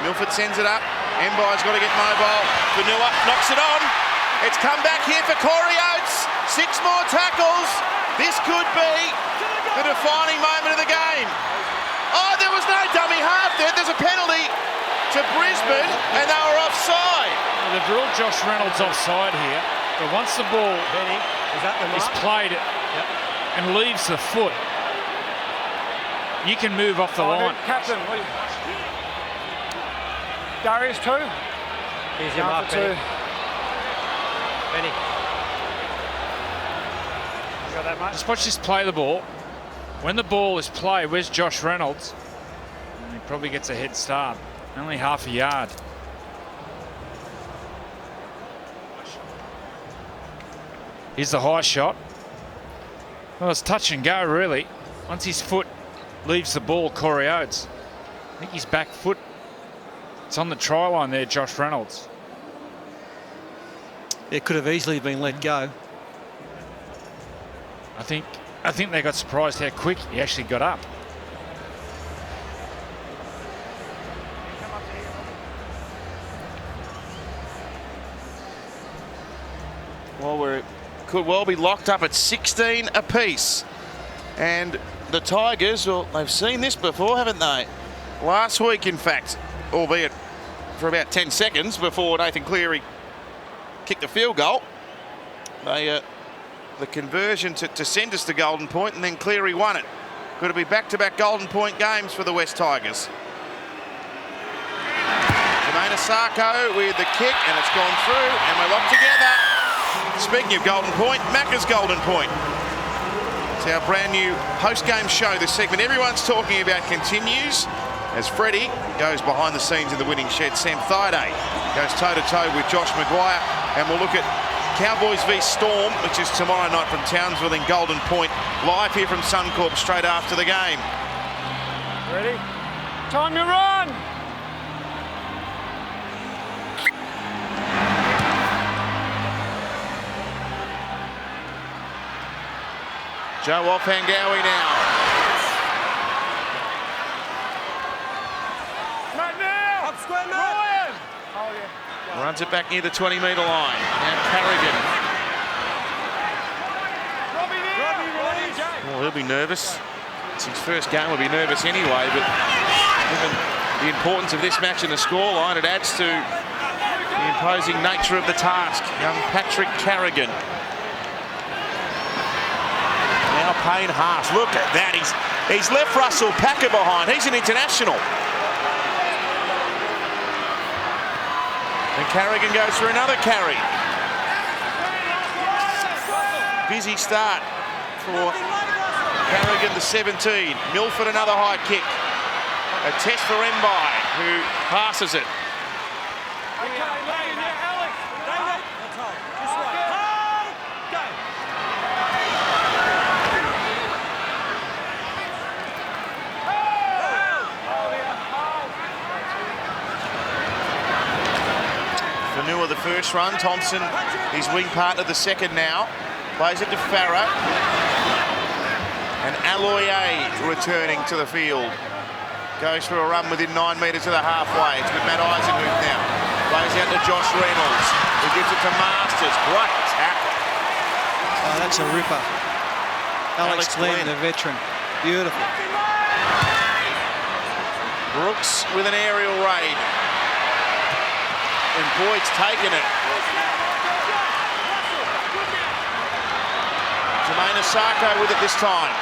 [SPEAKER 1] Milford sends it up. Mbai's got to get mobile. Vanua knocks it on. It's come back here for Corey Oates. 6 more tackles. This could be the defining moment of the game. Oh, there was no dummy half there. There's a penalty to Brisbane, and they were offside.
[SPEAKER 5] Well, they've ruled Josh Reynolds offside here, but once the ball is played and leaves the foot, you can move off the line.
[SPEAKER 3] Captain, Darius 2.
[SPEAKER 7] Here's your mark, Benny. Benny.
[SPEAKER 3] You got that, mate?
[SPEAKER 5] Just watch this play the ball. When the ball is played, where's Josh Reynolds? And he probably gets a head start. Only half a yard. Here's the high shot. Well, it's touch and go, really. Once his foot leaves the ball, Corey Oates. I think his back foot. It's on the try line there, Josh Reynolds.
[SPEAKER 2] It could have easily been let go.
[SPEAKER 5] I think they got surprised how quick he actually got up.
[SPEAKER 1] Well, we could well be locked up at 16 apiece. And the Tigers, well, they've seen this before, haven't they? Last week, in fact, albeit for about 10 seconds before Nathan Cleary kicked the field goal. The conversion to send us to Golden Point, and then Cleary won it. Could it be back-to-back Golden Point games for the West Tigers? Jermaine Asako with the kick, and it's gone through, and we're locked together. Speaking of Golden Point, Macca's Golden Point. It's our brand new post-game show. This segment everyone's talking about continues as Freddie goes behind the scenes in the winning shed. Sam Thaiday goes toe-to-toe with Josh Maguire, and we'll look at Cowboys v Storm, which is tomorrow night from Townsville in Golden Point, live here from Suncorp straight after the game.
[SPEAKER 3] Ready? Time to run!
[SPEAKER 1] Joe Ofangawi now.
[SPEAKER 3] Matt now!
[SPEAKER 7] Up square, Matt!
[SPEAKER 3] Oh, yeah.
[SPEAKER 1] Runs it back near the 20-metre line. Now Carrigan.
[SPEAKER 3] Robbie now!
[SPEAKER 1] Well, he'll be nervous. It's his first game. He'll be nervous anyway, but given the importance of this match and the scoreline, it adds to the imposing nature of the task, young Patrick Carrigan. Now Payne Haas, look at that, he's left Russell Packer behind, he's an international. And Carrigan goes for another carry. Busy start for Carrigan, the 17. Milford, another high kick. A test for Mbai, who passes it. Fanua the first run, Thompson, his wing partner the second now. Plays it to Farah. And Aloye returning to the field. Goes for a run within 9 metres of the halfway. It's with Matt Eisenhuth now. Plays out to Josh Reynolds, who gives it to Masters. Great tackle.
[SPEAKER 2] Oh, that's a ripper. Alex Glenn, the veteran. Beautiful.
[SPEAKER 1] Brooks with an aerial raid. And Boyd's taken it. Jermaine Asako with it this time.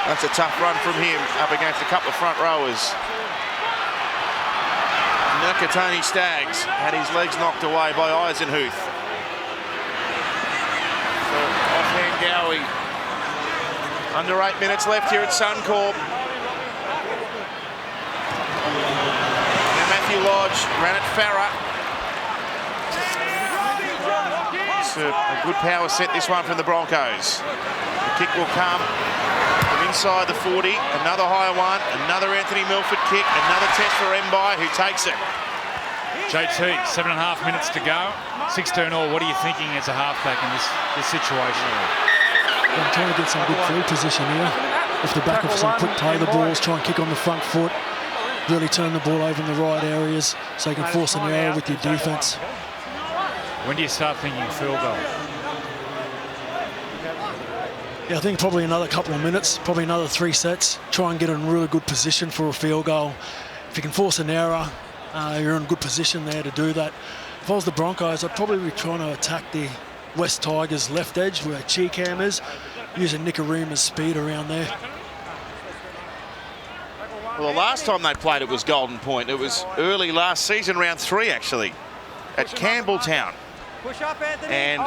[SPEAKER 1] That's a tough run from him up against a couple of front rowers. Nakatoni Staggs had his legs knocked away by Eisenhuth. So offhand Gowie. Under 8 minutes left here at Suncorp. Now Matthew Lodge ran at Farah. It's a good power set, this one from the Broncos. The kick will come from inside the 40. Another higher one. Another Anthony Milford kick. Another test for Mbai, who takes it.
[SPEAKER 5] JT, 7.5 minutes to go. 16 all. What are you thinking as a halfback in this situation?
[SPEAKER 8] I'm trying to get some good field position here. Off the back of some quick play the balls, try and kick on the front foot. Really turn the ball over in the right areas so you can force an error with your defence.
[SPEAKER 5] When do you start thinking field goal?
[SPEAKER 8] Yeah, I think probably another couple of minutes, probably another 3 sets. Try and get in a really good position for a field goal. If you can force an error, you're in a good position there to do that. If I was the Broncos, I'd probably be trying to attack the West Tigers left edge where Cheekham is, using Nikorima's speed around there.
[SPEAKER 1] Well, the last time they played it was Golden Point. It was early last season, round 3 actually, at Campbelltown. And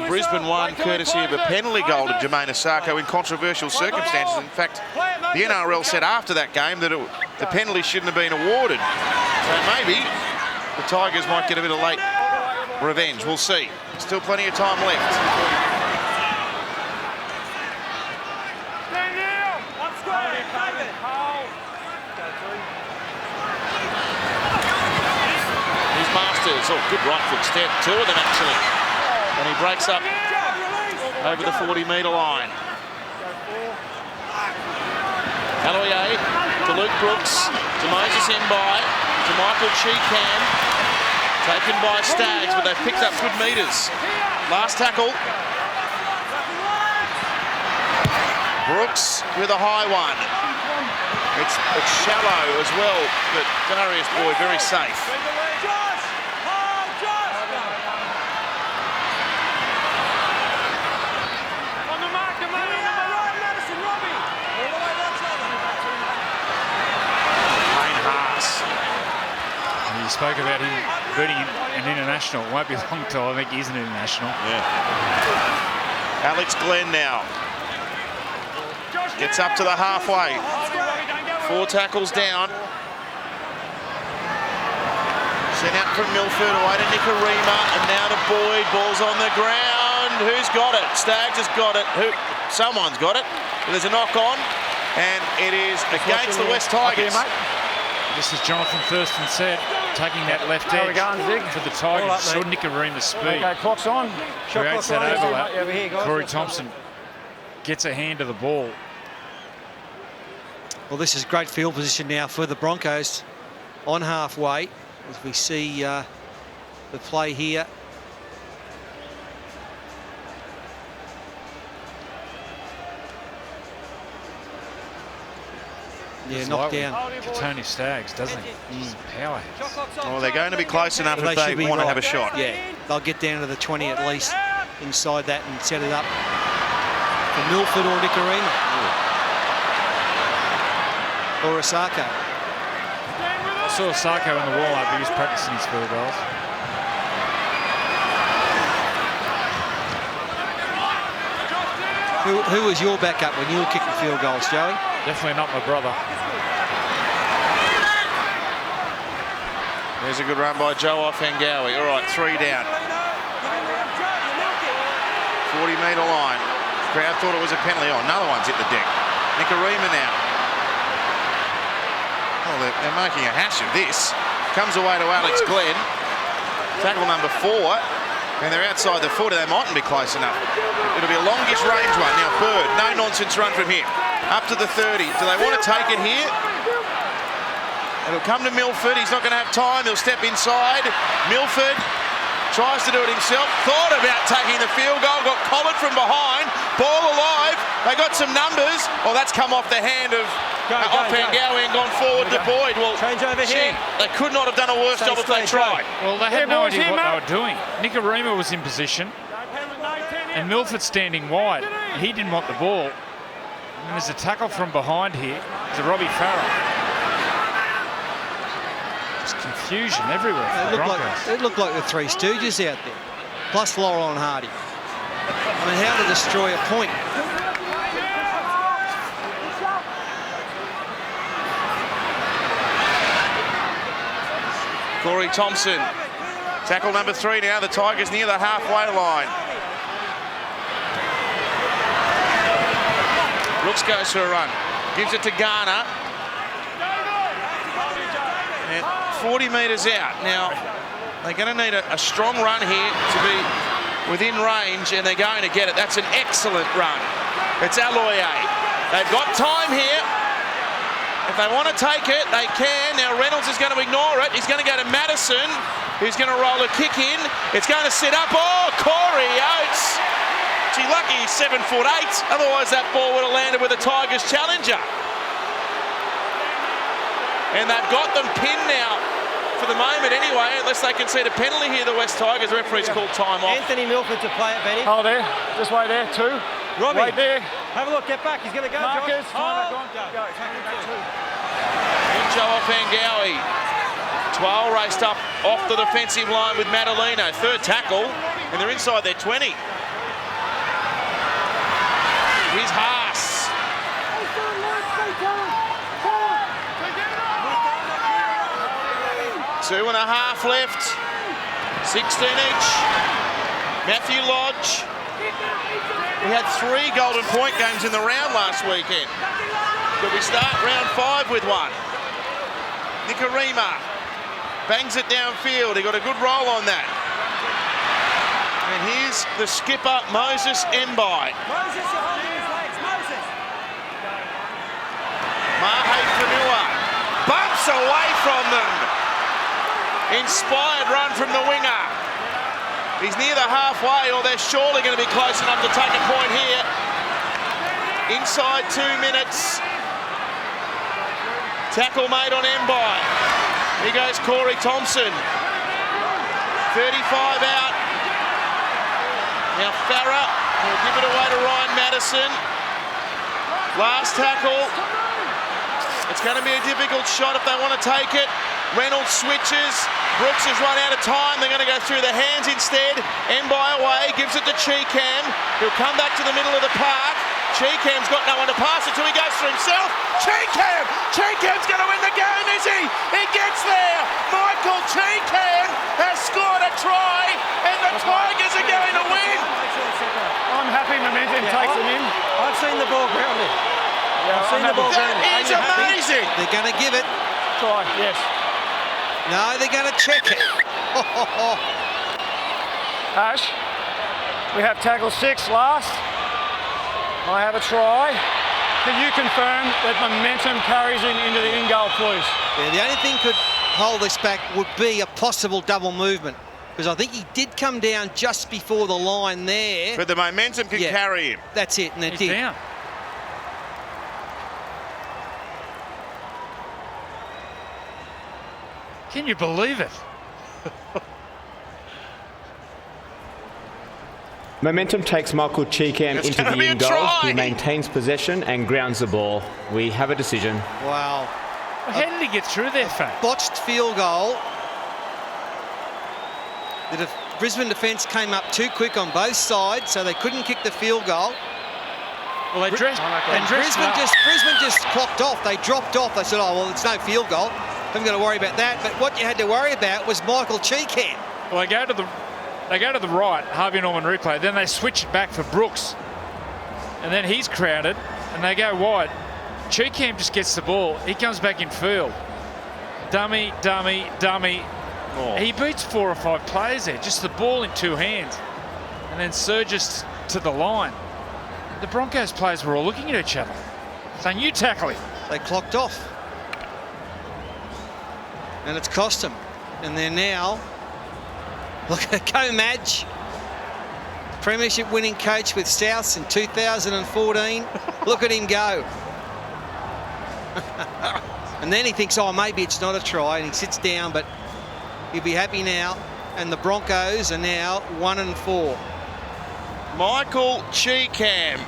[SPEAKER 1] Brisbane won courtesy of a penalty goal to Jermaine Asako in controversial circumstances. In fact, the NRL said after that game that the penalty shouldn't have been awarded. So maybe the Tigers might get a bit of late revenge. We'll see. Still plenty of time left. Here's Masters. Oh, good right foot step. 2 of them actually. And he breaks up over the 40-metre line. Aloye to Luke Brooks, to Moses Mbai, to Michael Cheekham. Taken by Staggs, but they've picked up good metres. Last tackle. Brooks with a high one. It's shallow as well, but Darius Boyd very safe.
[SPEAKER 5] You spoke about him beating an international. It won't be long till I think he's an international.
[SPEAKER 1] Yeah. Alex Glenn now gets up to the halfway. 4 tackles down. Sent out from Milford, away to Nikorima, and now to Boyd. Ball's on the ground. Who's got it? Staggs has got it. Someone's got it. There's a knock on, and it is against the West Tigers.
[SPEAKER 5] Just as Jonathan Thurston said, taking that left edge for the Tigers. Saw Nikorima's speed.
[SPEAKER 3] Okay, clock's on.
[SPEAKER 5] Creates that overlap. Corey Thompson gets a hand to the ball.
[SPEAKER 2] Well, this is great field position now for the Broncos on halfway, as we see the play here. Yeah,
[SPEAKER 5] Just
[SPEAKER 2] knocked
[SPEAKER 5] like
[SPEAKER 2] down.
[SPEAKER 5] Tony Staggs, doesn't he? He's a powerhouse.
[SPEAKER 1] Well, they're going to be close enough
[SPEAKER 2] Well,
[SPEAKER 1] if they
[SPEAKER 2] should be
[SPEAKER 1] want to
[SPEAKER 2] right.
[SPEAKER 1] have a shot.
[SPEAKER 2] Yeah, they'll get down to the 20 at least inside that and set it up for Milford or Nicarima. Or Osako.
[SPEAKER 5] I saw Osako on the wall up. He was practicing his field goals.
[SPEAKER 2] Who was your backup when you were kicking field goals, Joey?
[SPEAKER 5] Definitely not my brother.
[SPEAKER 1] There's a good run by Joe Offengawi. All right, 3 down. 40-metre line. Crowd thought it was a penalty. Oh, another one's hit the deck. Nicarima now. Oh, they're making a hash of this. Comes away to Alex Glenn. Tackle number 4. And they're outside the 40. They mightn't be close enough. It'll be a longish range one. Now, Bird, no-nonsense run from him. Up to the 30. Do they want to take it here? It'll come to Milford. He's not going to have time. He'll step inside. Milford tries to do it himself. Thought about taking the field goal. Got collared from behind. Ball alive. They got some numbers. Oh, that's come off the hand of Offengawi and gone forward to Boyd. Well,
[SPEAKER 7] change over here.
[SPEAKER 1] They could not have done a worse job if they tried.
[SPEAKER 5] Well, they had no idea what they were doing. Nicarima was in position and Milford standing wide. He didn't want the ball. And there's a tackle from behind here. It's a Robbie Farrell. There's confusion everywhere for the Broncos.
[SPEAKER 2] It looked like the Three Stooges out there, plus Laurel and Hardy. I mean, how to destroy a point.
[SPEAKER 1] Corey Thompson, tackle number 3 now. The Tigers near the halfway line. Brooks goes for a run, gives it to Garner. And 40 metres out. Now, they're going to need a strong run here to be within range, and they're going to get it. That's an excellent run. It's Aloye. They've got time here. If they want to take it, they can. Now Reynolds is going to ignore it. He's going to go to Madison, who's going to roll a kick in. It's going to sit up. Oh, Corey Oates. Gee, lucky he's 7'8". Otherwise that ball would have landed with a Tigers challenger. And they've got them pinned now for the moment anyway, unless they can see the penalty here. The West Tigers referee's called time off.
[SPEAKER 7] Anthony Milford to play it, Benny.
[SPEAKER 3] Oh, there. Just wait there. 2.
[SPEAKER 7] Robbie,
[SPEAKER 3] Right there.
[SPEAKER 7] have a look. Get back. He's going to go.
[SPEAKER 3] Marcus.
[SPEAKER 7] Go.
[SPEAKER 1] Joe Offengawi. 12 raced up off the defensive line with Madalino. 3rd tackle, and they're inside their 20. Here's Haas. 2.5 left. 16 each. Matthew Lodge. We had 3 golden point games in the round last weekend. Could we start round 5 with one? Nicarima bangs it downfield. He got a good roll on that. And here's the skipper, Moses Mbai.
[SPEAKER 7] Moses, you're holding his legs. Moses.
[SPEAKER 1] Mahe Fanua bumps away from them. Inspired run from the winger. He's near the halfway, or they're surely going to be close enough to take a point here. Inside 2 minutes. Tackle made on Mbai. Here goes Corey Thompson. 35 out. Now Farah will give it away to Ryan Madison. Last tackle. It's going to be a difficult shot if they want to take it. Reynolds switches. Brooks has run out of time. They're going to go through the hands instead. Mbai away, gives it to Cheekham. He'll come back to the middle of the park. Cheekham's got no one to pass it to. He goes for himself. Cheekham's going to win the game, is he? He gets there. Michael Cheekham has scored a try, and the Tigers are going to win.
[SPEAKER 3] I'm happy Momentum takes them in.
[SPEAKER 7] I've seen the ball grounded.
[SPEAKER 3] Yeah,
[SPEAKER 7] I've seen the ball grounded.
[SPEAKER 1] That is amazing.
[SPEAKER 2] They're going to give it.
[SPEAKER 3] Try, yes.
[SPEAKER 2] No, they're going to check it.
[SPEAKER 3] Ash, we have tackle 6 last. I have a try. Can you confirm that Momentum carries him into the in-goal, please?
[SPEAKER 2] Yeah, the only thing could hold this back would be a possible double movement, because I think he did come down just before the line there.
[SPEAKER 1] But the Momentum can carry him.
[SPEAKER 2] That's it, and it
[SPEAKER 5] He's
[SPEAKER 2] did.
[SPEAKER 5] down. Can you believe it?
[SPEAKER 4] Momentum takes Michael Cheekham
[SPEAKER 1] It's
[SPEAKER 4] into
[SPEAKER 1] gonna
[SPEAKER 4] the
[SPEAKER 1] be a
[SPEAKER 4] in goal.
[SPEAKER 1] try.
[SPEAKER 4] He maintains possession and grounds the ball. We have a decision.
[SPEAKER 2] Wow.
[SPEAKER 5] Well, how did he get through there, Fat?
[SPEAKER 2] Botched field goal. The Brisbane defence came up too quick on both sides, so they couldn't kick the field goal.
[SPEAKER 5] Well, they dressed.
[SPEAKER 2] And Brisbane just clocked off. They dropped off. They said, oh, well, it's no field goal. I'm going to worry about that. But what you had to worry about was Michael Cheekham.
[SPEAKER 5] Well, they go to the right, Harvey Norman replay. Then they switch it back for Brooks. And then he's crowded, and they go wide. Cheekham just gets the ball. He comes back in field. Dummy, dummy, dummy. Oh. He beats 4 or 5 players there. Just the ball in 2 hands. And then surges to the line. The Broncos players were all looking at each other, saying, you tackle him.
[SPEAKER 2] They clocked off. And it's cost them. And they're now... Look at Madge, Premiership winning coach with Souths in 2014. Look at him go. And then he thinks, oh, maybe it's not a try, and he sits down, but he'll be happy now. And the Broncos are now 1-4.
[SPEAKER 1] Michael Cheekham,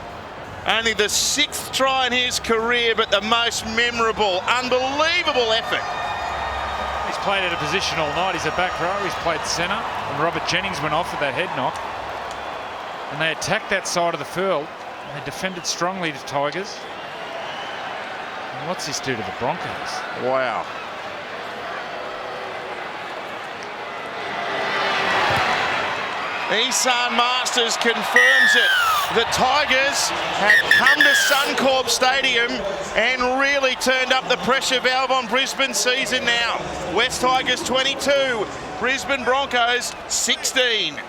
[SPEAKER 1] only the 6th try in his career, but the most memorable, unbelievable effort.
[SPEAKER 5] He's played at a position all night. He's a back row. He's played centre. And Robert Jennings went off with that head knock. And they attacked that side of the field. And they defended strongly to Tigers. And what's this do to the Broncos?
[SPEAKER 1] Wow. Isan Masters confirms it. The Tigers had come to Suncorp Stadium and really turned up the pressure valve on Brisbane season now. West Tigers 22, Brisbane Broncos 16.